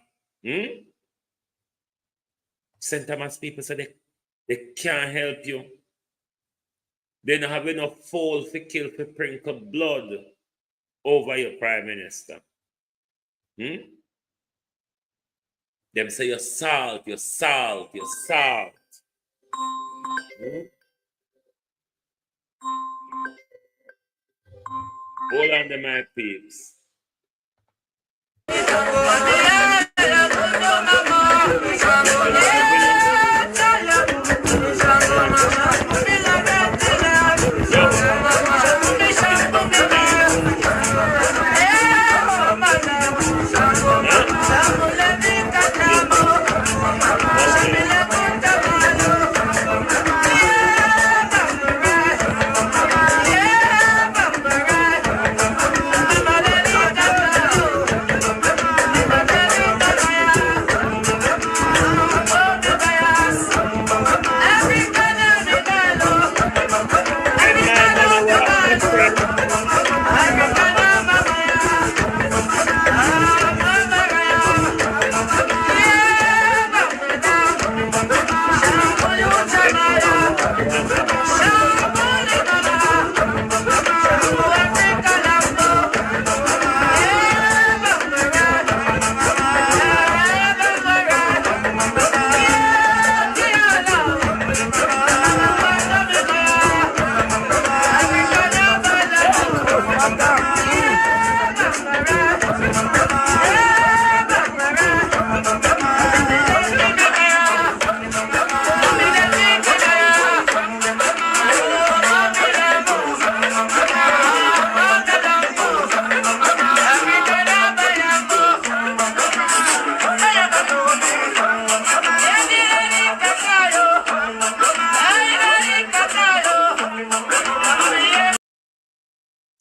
St. Thomas people say they can't help you. They don't have enough foal to kill, to sprinkle blood over your Prime Minister. Them say you're salt, you're salt, you're salt. Hold on to my peeps.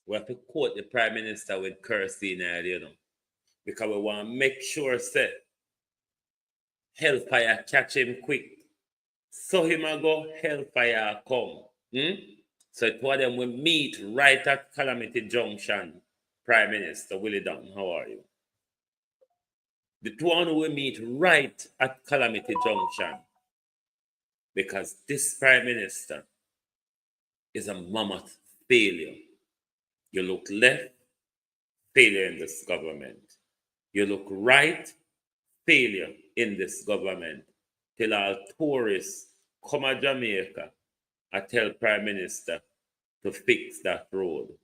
We have to quote the Prime Minister with cursing, because we want to make sure that hellfire catch him quick. So him a go, hellfire come. So it was them we meet right at Calamity Junction. Prime Minister Willie Dunn, how are you? The two one will meet right at Calamity Junction, because this Prime Minister is a mammoth failure. You look left, failure in this government. You look right, failure in this government. Till all tourists come to Jamaica, I tell Prime Minister to fix that road.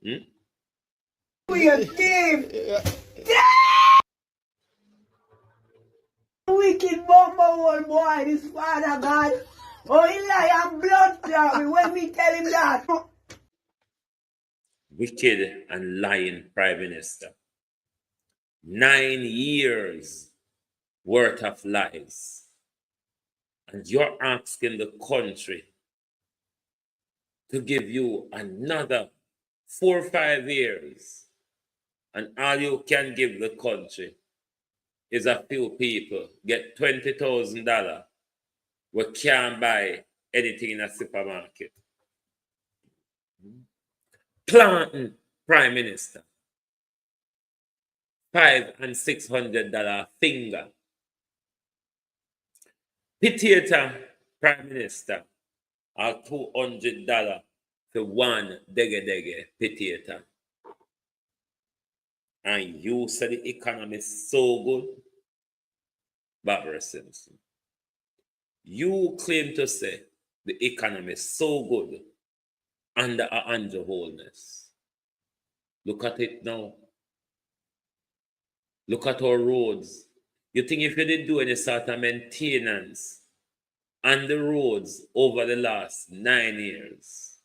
We a thief. Wicked bumper old boy, this father God. Oh, he lie and blood clot me when me tell him that. Wicked and lying Prime Minister. 9 years worth of lies. And you're asking the country to give you another 4 or 5 years. And all you can give the country is a few people get $20,000 we can't buy anything in a supermarket. Planting Prime Minister. $500 and $600 finger. Potato Prime Minister are $200 for one dege potato. And you say the economy is so good, Barbara Simpson. You claim to say the economy is so good under Holness. Look at it now. Look at our roads. You think if you did do any sort of maintenance on the roads over the last 9 years,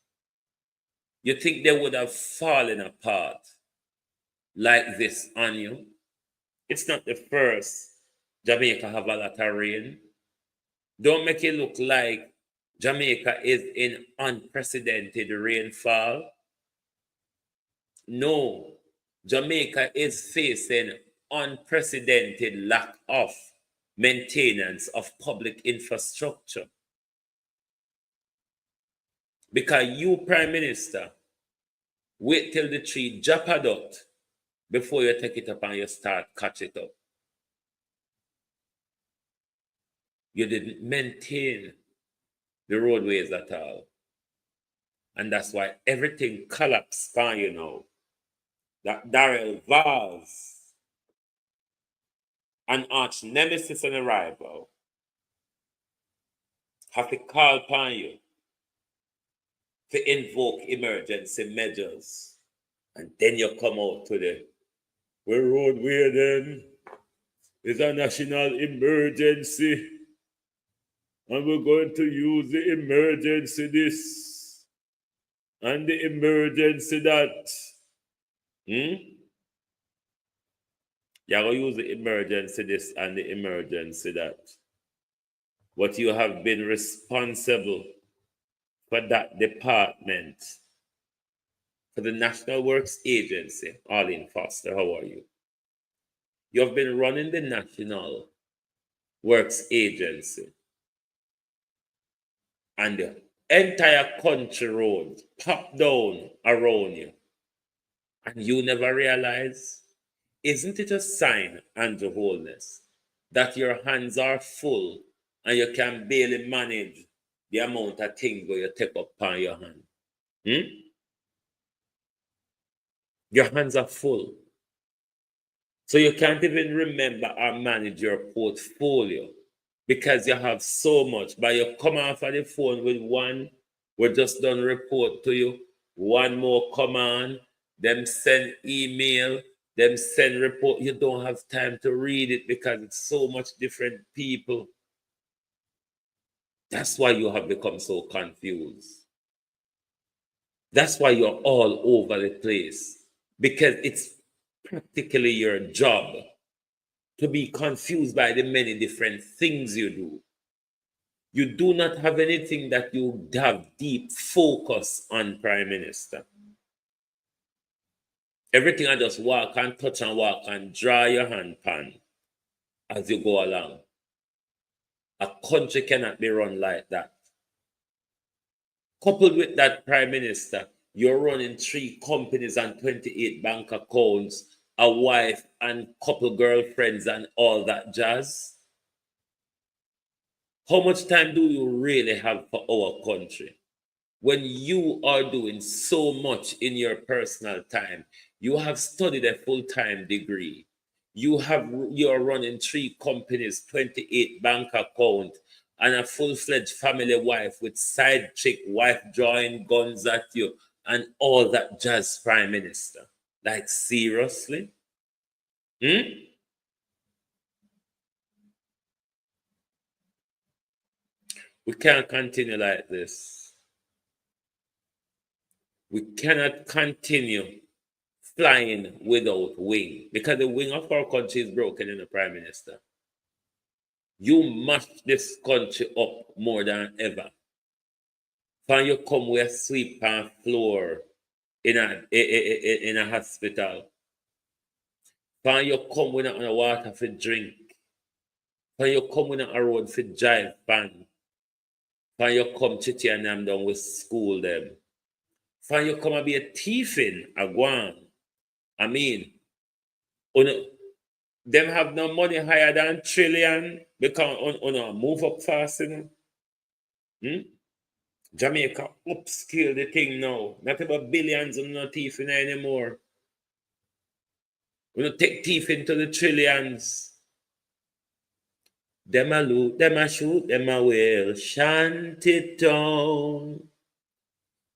you think they would have fallen apart like this on you? It's not the first Jamaica have a lot of rain. Don't make it look like Jamaica is in unprecedented rainfall. No, Jamaica is facing unprecedented lack of maintenance of public infrastructure. Because you, Prime Minister, wait till the tree drop a dot before you take it up and you start catch it up. You didn't maintain the roadways at all. And that's why everything collapsed for you now. That Darrell Vaz, an arch nemesis and a rival, have to call upon you to invoke emergency measures. And then you come out to the roadway then is a national emergency. And we're going to use the emergency this and the emergency that. You're going to use the emergency this and the emergency that. But you have been responsible for that department, for the National Works Agency. Arlene Foster, how are you? You have been running the National Works Agency. And the entire country roads pop down around you. And you never realize, isn't it a sign, Andrew Holness, that your hands are full and you can barely manage the amount of things where you take up on your hand? Your hands are full. So you can't even remember or manage your portfolio because you have so much. But you come off of the phone with one, we're just done report to you, one more command, them send email, them send report. You don't have time to read it because it's so much different people. That's why you have become so confused. That's why you're all over the place, because it's practically your job to be confused by the many different things you do. You do not have anything that you have deep focus on, Prime Minister. Everything I just walk and touch and walk and draw your hand pan as you go along. A country cannot be run like that. Coupled with that, Prime Minister, you're running 3 companies and 28 bank accounts a wife and couple girlfriends and all that jazz? How much time do you really have for our country? When you are doing so much in your personal time, you have studied a full-time degree. You're running 3 companies, 28 bank account, and a full-fledged family wife with side chick wife drawing guns at you and all that jazz, Prime Minister. Like, seriously? Hmm? We can't continue like this. We cannot continue flying without wing because the wing of our country is broken in the Prime Minister. You mash this country up more than ever. When you come with a sweep on floor in a hospital. When you come with a water for drink. When you come with a road for drive pan. When you come chitty and them down with school them. When you come and be a thiefing a guan. I mean, them have no money higher than trillion because on move up fast, you know. Jamaica upscale the thing now. Not about billions and not thieving anymore. We don't take thief into the trillions. Them a loot, them a shoot, them a wail. Shantytown.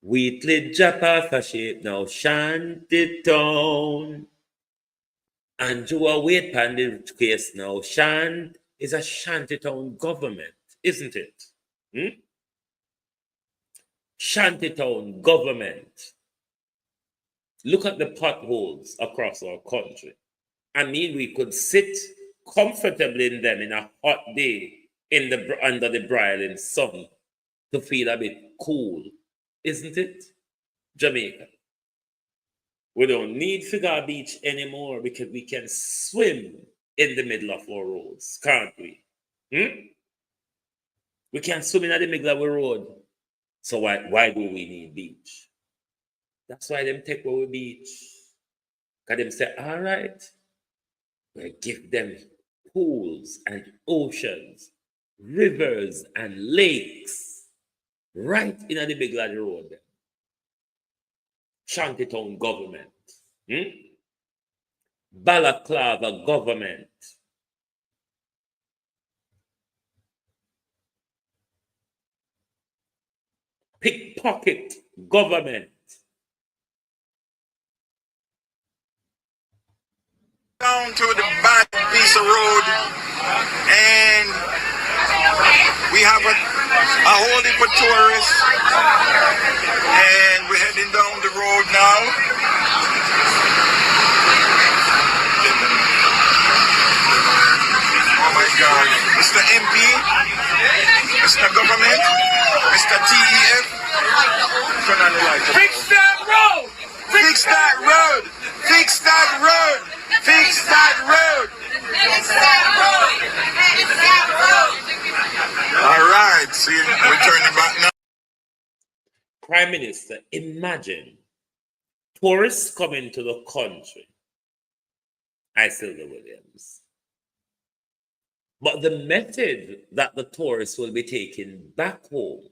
Wheatley drop off a shape now. Shantytown. And you are wait pan the case now. Shant is a Shantytown government, isn't it? Shantytown government. Look at the potholes across our country. I mean, we could sit comfortably in them in a hot day under the broiling sun to feel a bit cool, isn't it? Jamaica. We don't need Figure Beach anymore because we can swim in the middle of our roads, can't we? We can swim in the middle of our road. So why do we need beach? That's why them take away beach. Because them say, all right, we'll give them pools and oceans, rivers and lakes right in the middle of the road. Shantytown government. Balaclava government. Pickpocket government. Down to the bad piece of road, and we have a whole heap of tourists, and we're heading down the road now. Oh my God, Mr. MP, Mr. Government, Mr. TEF, turn on the light. Fix that road! Fix that road! Fix that road! Fix that road! Fix that road! Fix that road! All right, see, we're turning back now. Prime Minister, imagine tourists coming to the country. I Sylvia Williams. But the method that the tourists will be taking back home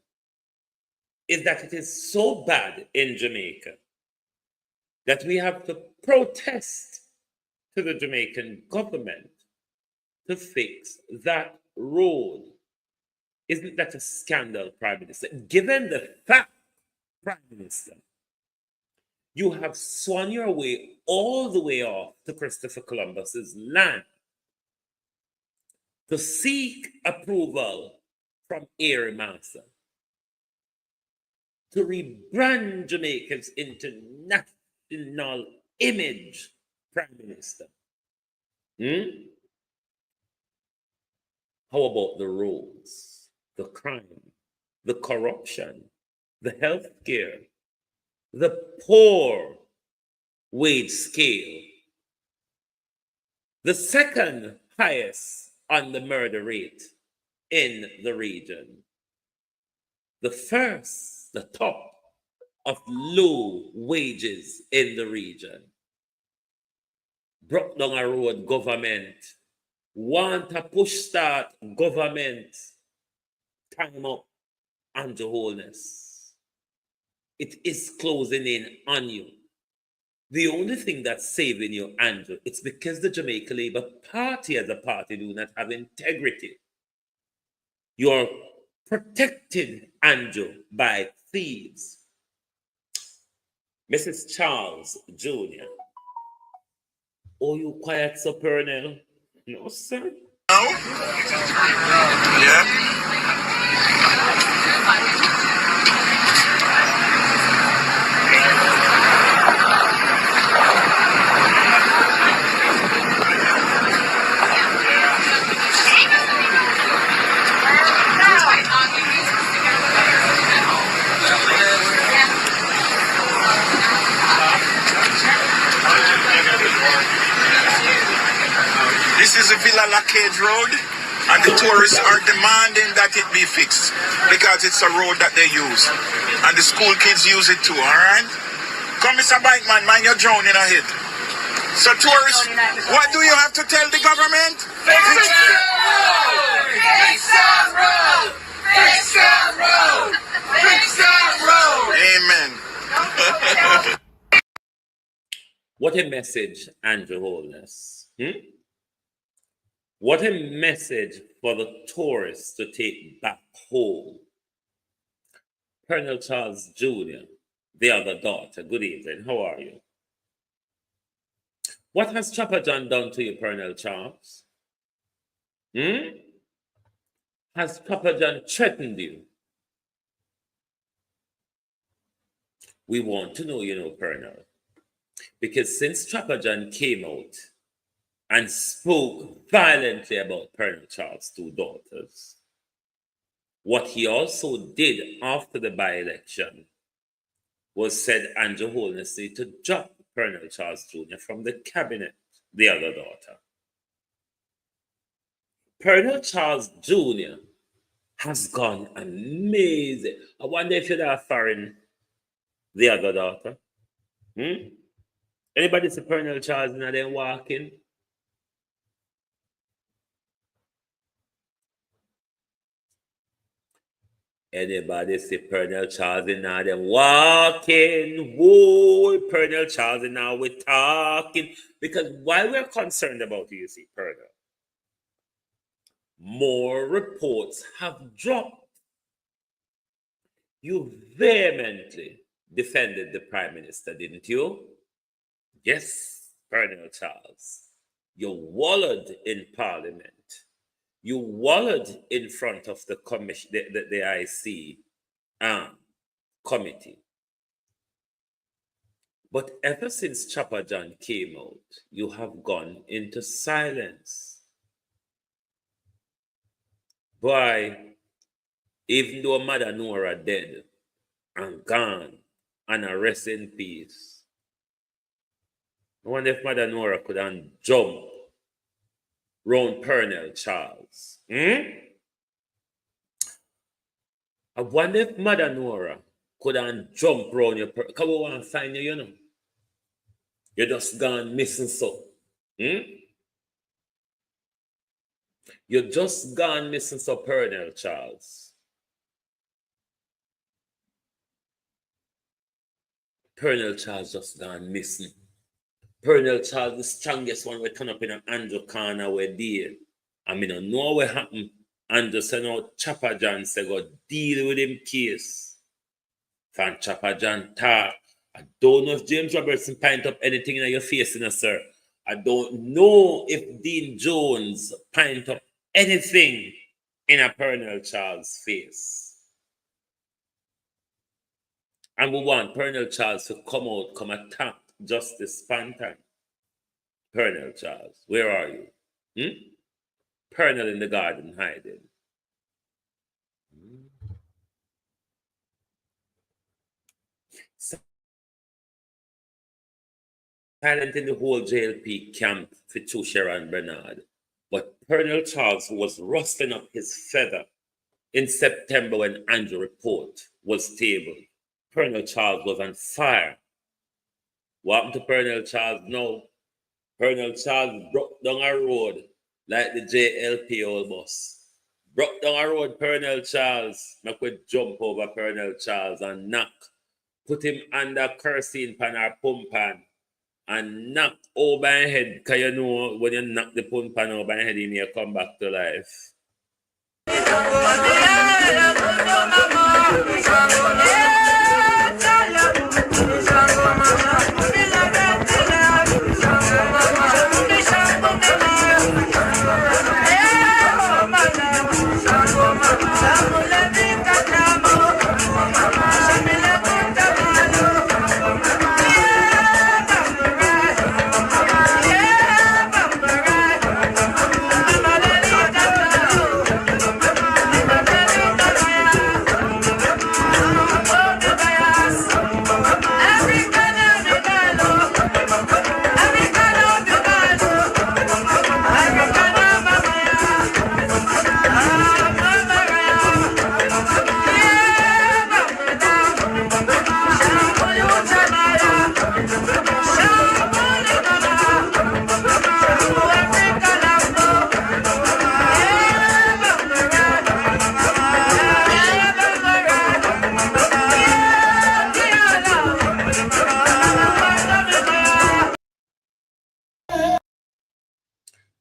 is that it is so bad in Jamaica that we have to protest to the Jamaican government to fix that road. Isn't that a scandal, Prime Minister? Given the fact, Prime Minister, you have swung your way all the way off to Christopher Columbus's land to seek approval from Air Massa to rebrand Jamaica's international image, Prime Minister. How about the roads, the crime, the corruption, the health care, the poor wage scale, the second highest on the murder rate in the region, the first, the top of low wages in the region, broke down a road government, want a push start government, time up, Andrew Holness. It is closing in on you. The only thing that's saving you, Andrew, it's because the Jamaica Labour Party as a party do not have integrity. You're protected, Andrew, by thieves. Mrs. Charles Jr. Oh, you quiet, Sir Purnell? No, sir. No? Yeah. This is a Villa Lacage Road, and the tourists are demanding that it be fixed because it's a road that they use, and the school kids use it too. All right, come, Mr. Bike Man, mind you're drowning ahead. So tourists, what do you have to tell the government? Fix the road! Fix the road! Fix the road! Fix the road! Amen. What a message, Andrew Holness. What a message for the tourists to take back home. Colonel Charles Jr., the other daughter, good evening. How are you? What has Chopper John done to you, Colonel Charles? Has Chopper John threatened you? We want to know, Colonel. Because since Chopper John came out and spoke violently about Colonel Charles' two daughters, what he also did after the by-election was said Andrew Holness need to drop Colonel Charles Jr. from the cabinet, the other daughter. Colonel Charles Jr. has gone amazing. I wonder if you'd have foreign the other daughter. Anybody see Colonel Charles and then walking? Anybody see Colonel Charles and now them walking? Whoa, Colonel Charles and now we're talking. Because why we're concerned about you, see, Colonel, more reports have dropped. You vehemently defended the Prime Minister, didn't you? Yes, Colonel Charles. You wallowed in Parliament. You wallowed in front of the commission, the IC committee. But ever since Chopper John came out, you have gone into silence. Boy, even though Mother Nora dead and gone and a rest in peace, I wonder if Mother Nora could have jumped round Colonel Charles. I wonder if Mother Nora could have jumped round your... Come on and find you, You're just gone missing so. You're just gone missing so, Colonel Charles. Colonel Charles just gone missing. Colonel Charles, the strongest one, we turn up in an Andrew corner where deal. I mean, I know what happened. Andrew said, no, Chopper John said, go deal with him case. From Chopper John talk. I don't know if James Robertson pint up anything in your face, sir. I don't know if Dean Jones pint up anything in a Colonel Charles' face. And we want Colonel Charles to come out, come attack Justice Pantan. Colonel Charles, where are you? Colonel in the garden hiding. Silent in the whole JLP camp for Tusher and Bernard. But Colonel Charles was rustling up his feather in September when Andrew report was tabled. Colonel Charles was on fire. What happened to Colonel Charles? No. Colonel Charles broke down a road like the JLP old bus. Broke down a road, Colonel Charles. I could jump over Colonel Charles and knock. Put him under kerosene pan or pump pan and knock over his head. Because you know when you knock the pump pan over his head, he may come back to life.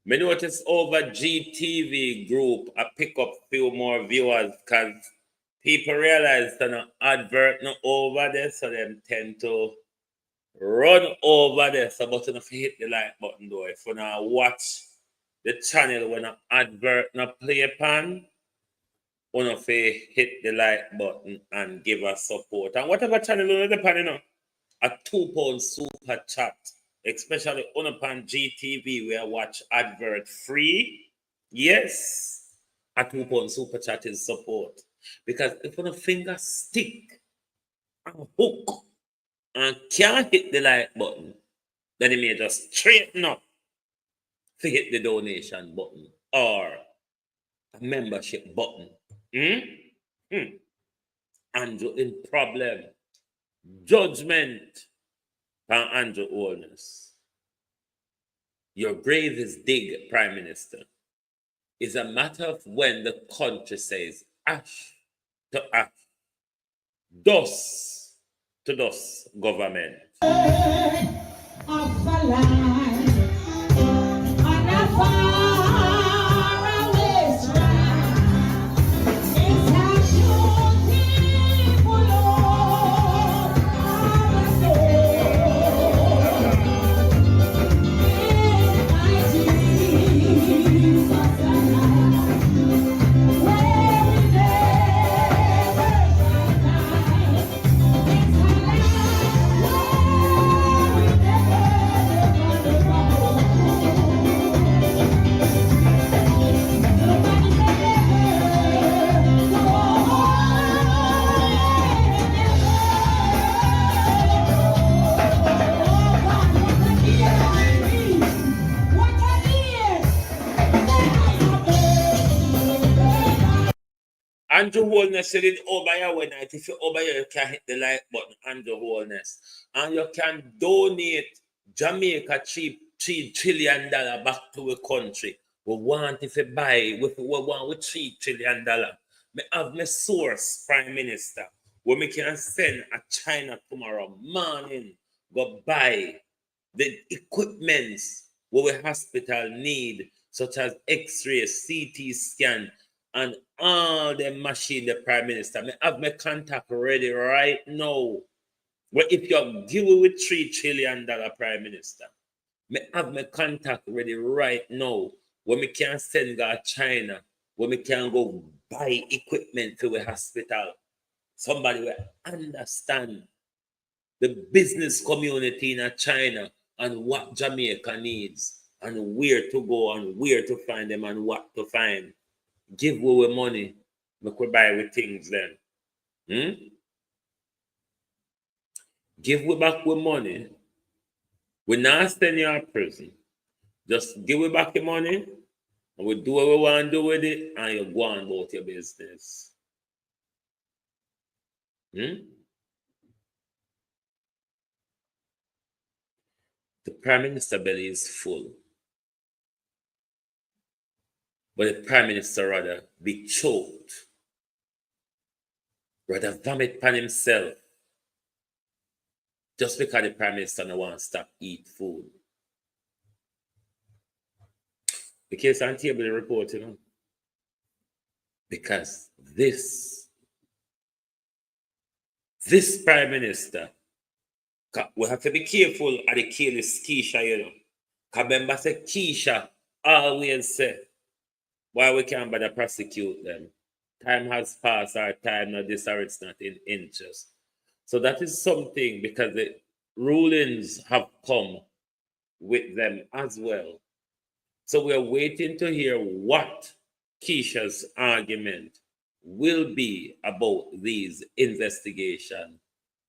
Me notice over GTV group, I pick up few more viewers because people realize that an advert not over there, so them tend to run over there. So but if you hit the like button though, if you now watch the channel when an advert not play upon, you know, hit the like button and give us support. And whatever channel you depend, you know, a £2 super chat, especially on upon GTV where I watch advert free. Yes, a £2 super chat is support. Because if you finger stick and hook and can't hit the like button, then you may just straighten up to hit the donation button or a membership button. Andrew in problem. Judgment from Andrew Holness. Your grave is dig, Prime Minister. It's a matter of when the country says ash to ash, dust to dust, government. Andrew Holness said it over here one night. If you over here, you can hit the like button, Andrew Holness. And you can donate Jamaica $3 trillion back to the country. We want if you buy, we want with $3 trillion. Me have my source, Prime Minister, where we can send a China tomorrow morning, go buy the equipment where we hospital need, such as X-ray, CT scan, and all the machine, the Prime Minister. I have my contact ready right now. Well, if you give me with $3 trillion, Prime Minister, I have my contact ready right now. When we can send go to China, when we can go buy equipment to the hospital. Somebody will understand the business community in China and what Jamaica needs and where to go and where to find them and what to find. Give away money, make we buy with things then. Give we back with money. We not send you in prison. Just give we back your money and we do what we want to do with it and you go on about your business. The Prime Minister belly is full. But the Prime Minister rather be choked, rather vomit upon himself, just because the Prime Minister no want to stop eat food. The case on table report, because this Prime Minister, we have to be careful of the careless Keisha, Because remember, say Keisha always say, why we can't bother prosecute them. Time has passed, our time not this, or it's not in interest. So that is something, because the rulings have come with them as well. So we are waiting to hear what Keisha's argument will be about these investigation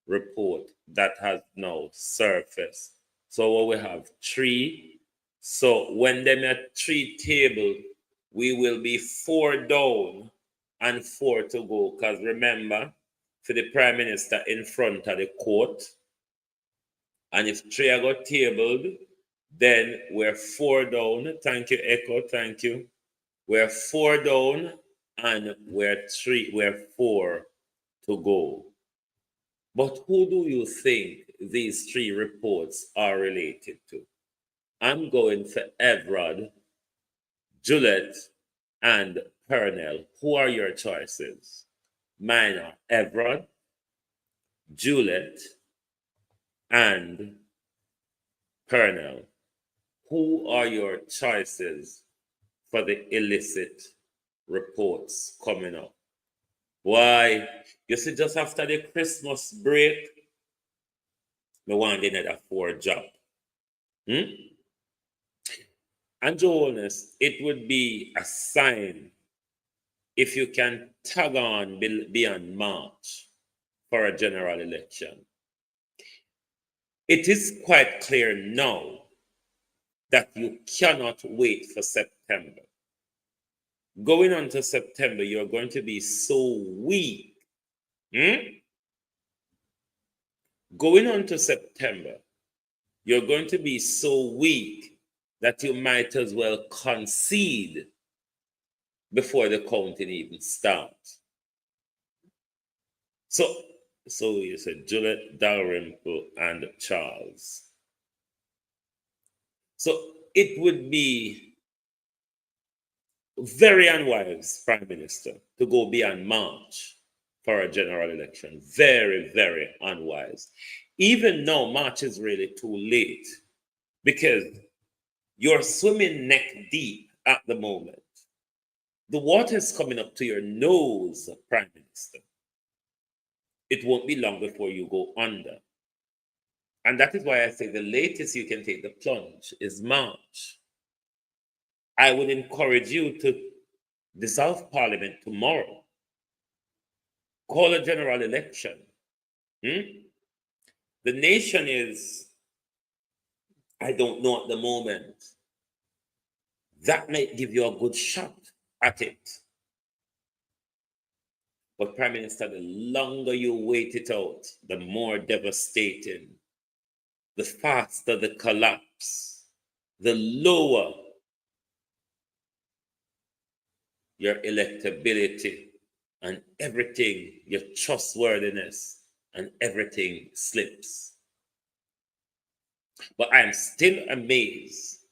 report that has now surfaced. So what we have 3. So when them at 3 table, we will be 4 down and 4 to go. Because remember, for the Prime Minister in front of the court, and if 3 are got tabled, then we're 4 down. Thank you, Echo. Thank you. We're 4 down and we're 4 to go. But who do you think these 3 reports are related to? I'm going for Everard, Juliet, and Purnell. Who are your choices? Mine are Everard, Juliet, and Purnell. Who are your choices for the illicit reports coming up? Why? You see, just after the Christmas break, me want another 4 job. And Holness, it would be a sign if you can tag on beyond March for a general election. It is quite clear now that you cannot wait for September. Going on to September, you're going to be so weak. Going on to September, you're going to be so weak that you might as well concede before the counting even starts. So you said Juliet, Dalrymple, and Charles. So it would be very unwise, Prime Minister, to go beyond March for a general election. Very, very unwise. Even now, March is really too late because you're swimming neck deep at the moment. The water is coming up to your nose, Prime Minister. It won't be long before you go under. And that is why I say the latest you can take the plunge is March. I would encourage you to dissolve Parliament tomorrow. Call a general election. The nation is, I don't know at the moment. That might give you a good shot at it. But Prime Minister, the longer you wait it out, the more devastating, the faster the collapse, the lower your electability and everything, your trustworthiness and everything slips. But I'm still amazed,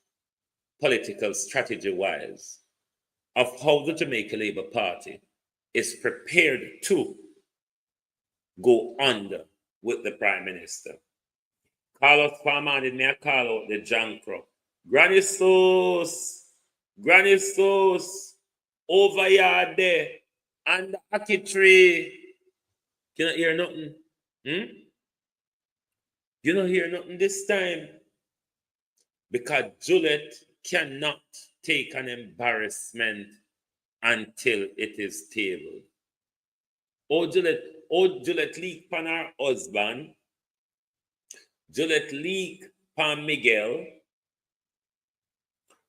political strategy-wise, of how the Jamaica Labour Party is prepared to go under with the Prime Minister. Carlos Farman did me a call out the Jankro. Granny sauce, over here there, and the ackee tree. You not hear nothing? You don't hear nothing this time? Because Juliet cannot take an embarrassment until it is tabled. Juliet leak pan her husband. Juliet leak pan Miguel.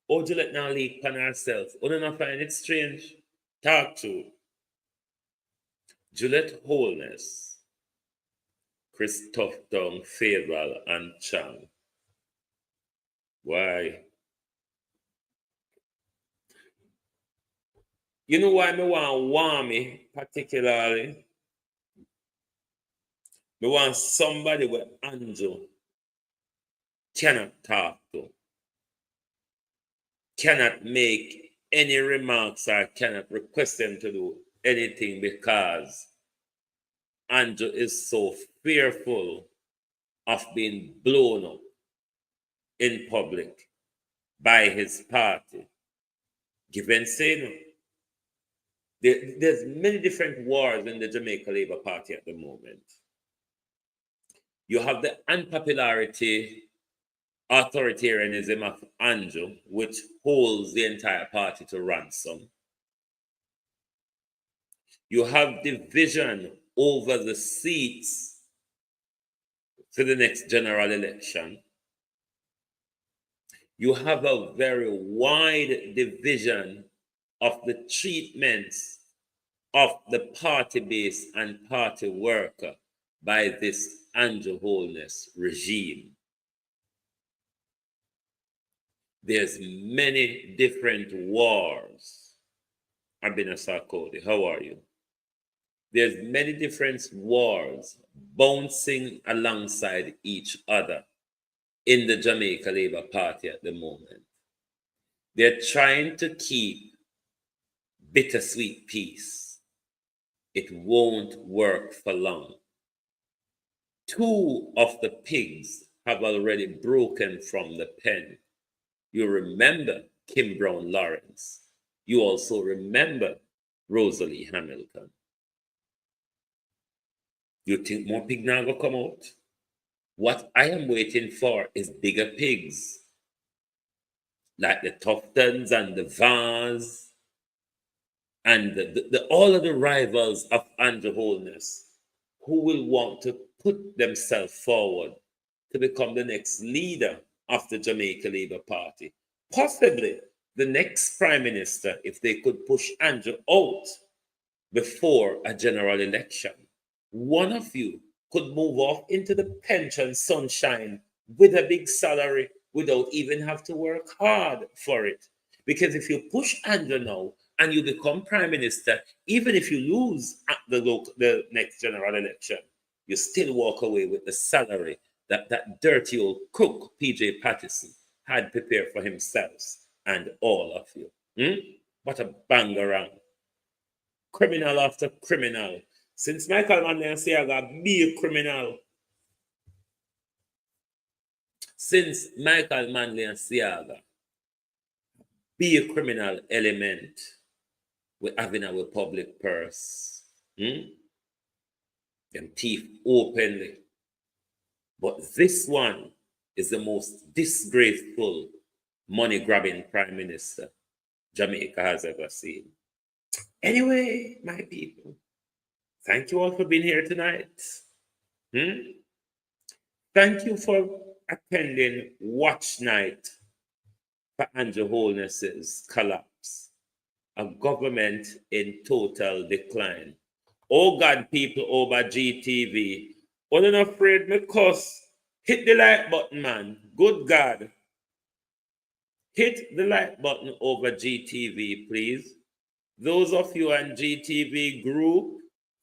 Juliet now leak pan herself. Don't not find it strange? Talk to Juliet Holness, Chris Tufton, Favorable, and Chang. Why? You know why me want Wami particularly? Me want somebody where Andrew cannot talk to, cannot make any remarks or cannot request them to do anything because Andrew is so fearful of being blown up in public by his party. Give and say no. There's many different wars in the Jamaica Labour Party at the moment. You have the unpopularity, authoritarianism of Andrew, which holds the entire party to ransom. You have division over the seats for the next general election. You have a very wide division of the treatments of the party base and party worker by this Andrew Holness regime. There's many different wars. Abina Sarkodie, how are you? There's many different wars bouncing alongside each other in the Jamaica Labour Party at the moment. They're trying to keep bittersweet peace. It won't work for long. 2 of the pigs have already broken from the pen. You remember Kim Brown Lawrence. You also remember Rosalie Hamilton. You think more pig now will come out? What I am waiting for is bigger pigs, like the Tuftons and the Vars and all of the rivals of Andrew Holness, who will want to put themselves forward to become the next leader of the Jamaica Labour Party. Possibly the next prime minister, if they could push Andrew out before a general election. One of you could move off into the pension sunshine with a big salary without even have to work hard for it. Because if you push Andrew now and you become prime minister, even if you lose at the next general election, you still walk away with the salary that dirty old crook PJ Patterson had prepared for himself and all of you. What a bang around. Criminal after criminal. Since Michael Manley say I got be a criminal. Since Michael Manley and Siaga be a criminal element with having our public purse. Them thief openly. But this one is the most disgraceful money-grabbing prime minister Jamaica has ever seen. Anyway, my people, thank you all for being here tonight. Thank you for attending Watch Night for Andrew Holness's collapse. A government in total decline. Oh God, people over GTV, wasn't afraid me cuss. Hit the like button, man. Good God. Hit the like button over GTV, please. Those of you on GTV group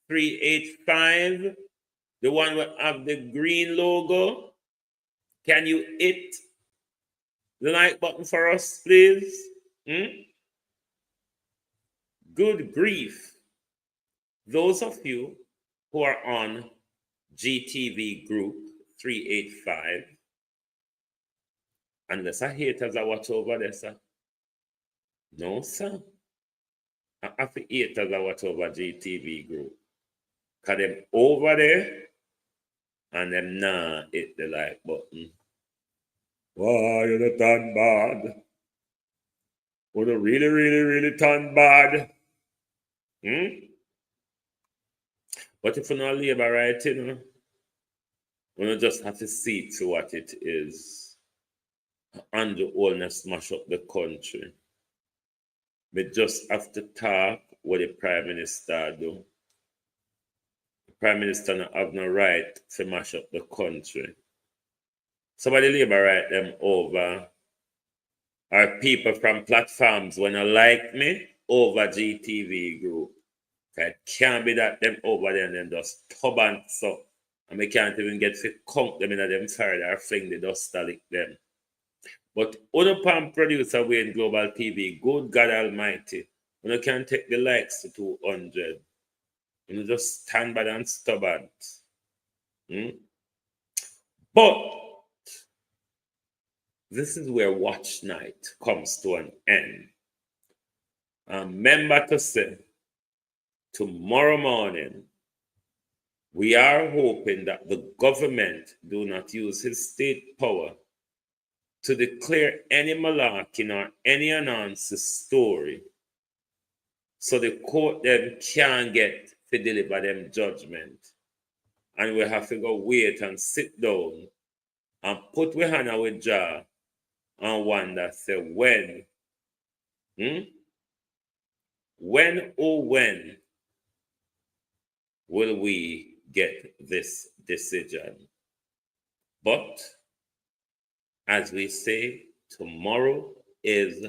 385, the one that have the green logo, can you hit the like button for us, please? Good grief. Those of you who are on GTV group 385, unless I haters I watch over there, sir. No, sir. I have haters I watch over GTV group. Cause them over there and them nah hit the like button. Why you not done bad? Would you really, really, really done bad? But if you're not labor right, you know, we just have to see to what it is. And the Holness smash up the country. We just have to talk what the Prime Minister do. The Prime Minister not have no right to mash up the country. Somebody labor right them over or people from platforms when I like me over GTV group. It can't be that them over there and them just stubborn so. And we can't even get to count them in them further or fling the dust to lick them. But other palm producer we in Global TV, good God Almighty, when you can take the likes to 200, you just stand by and stubborn. But this is where watch night comes to an end. Remember to say, tomorrow morning, we are hoping that the government do not use his state power to declare any malarkey or any unanswered story so the court them can't get to deliver them judgment. And we have to go wait and sit down and put we hand our jaw and wonder, say, when will we get this decision? But as we say, tomorrow is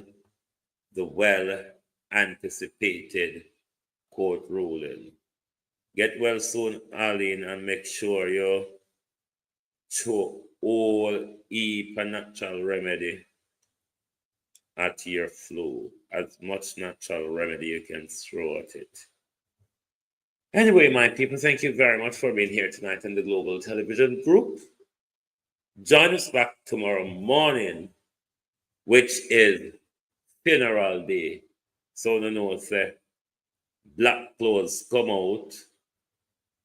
the well-anticipated court ruling. Get well soon, Arlene, and make sure you throw all natural remedy at your flu. As much natural remedy you can throw at it. Anyway, my people, thank you very much for being here tonight in the Global Television Group. Join us back tomorrow morning, which is funeral day. So the know say black clothes come out.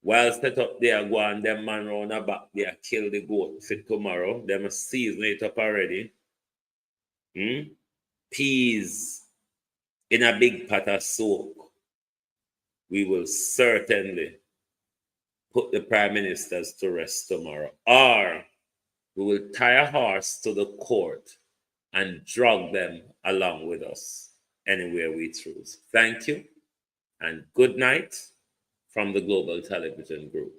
While set up there, go and them man round the back there kill the goat for tomorrow. Them season it up already. Peas in a big pot of soak. We will certainly put the prime ministers to rest tomorrow. Or we will tie a horse to the court and drag them along with us anywhere we choose. Thank you and good night from the Global Television Group.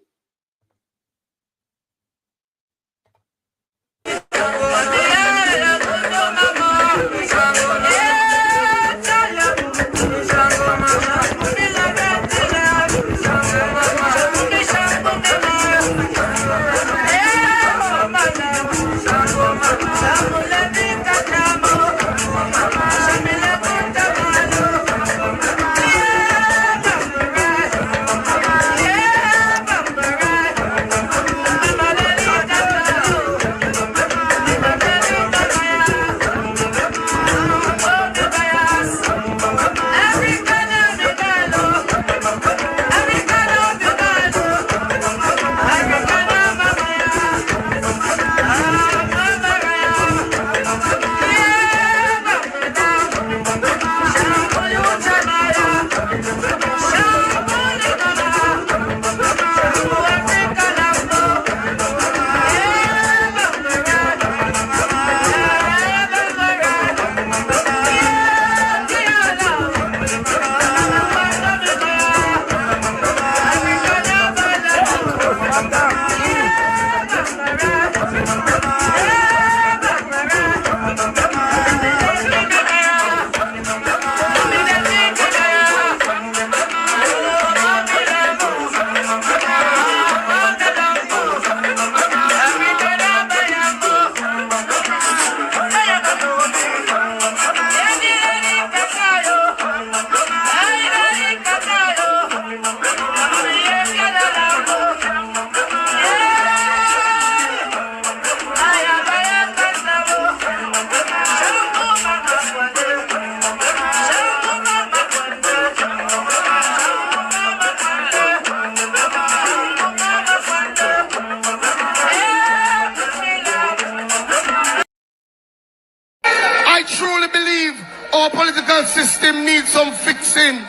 System needs some fixing.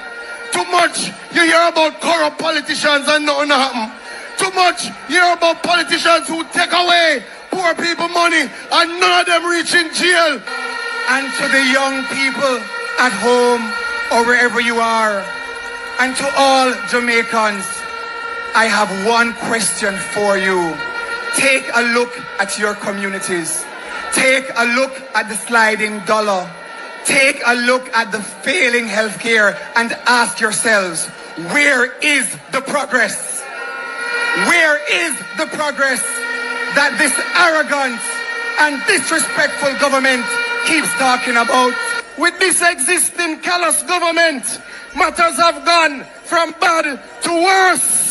Too much you hear about corrupt politicians and nothing happen. Too much you hear about politicians who take away poor people money and none of them reach in jail. And to the young people at home or wherever you are, and to all Jamaicans, I have one question for you. Take a look at your communities. Take a look at the sliding dollar. Take a look at the failing healthcare and ask yourselves, where is the progress? Where is the progress that this arrogant and disrespectful government keeps talking about? With this existing callous government, matters have gone from bad to worse.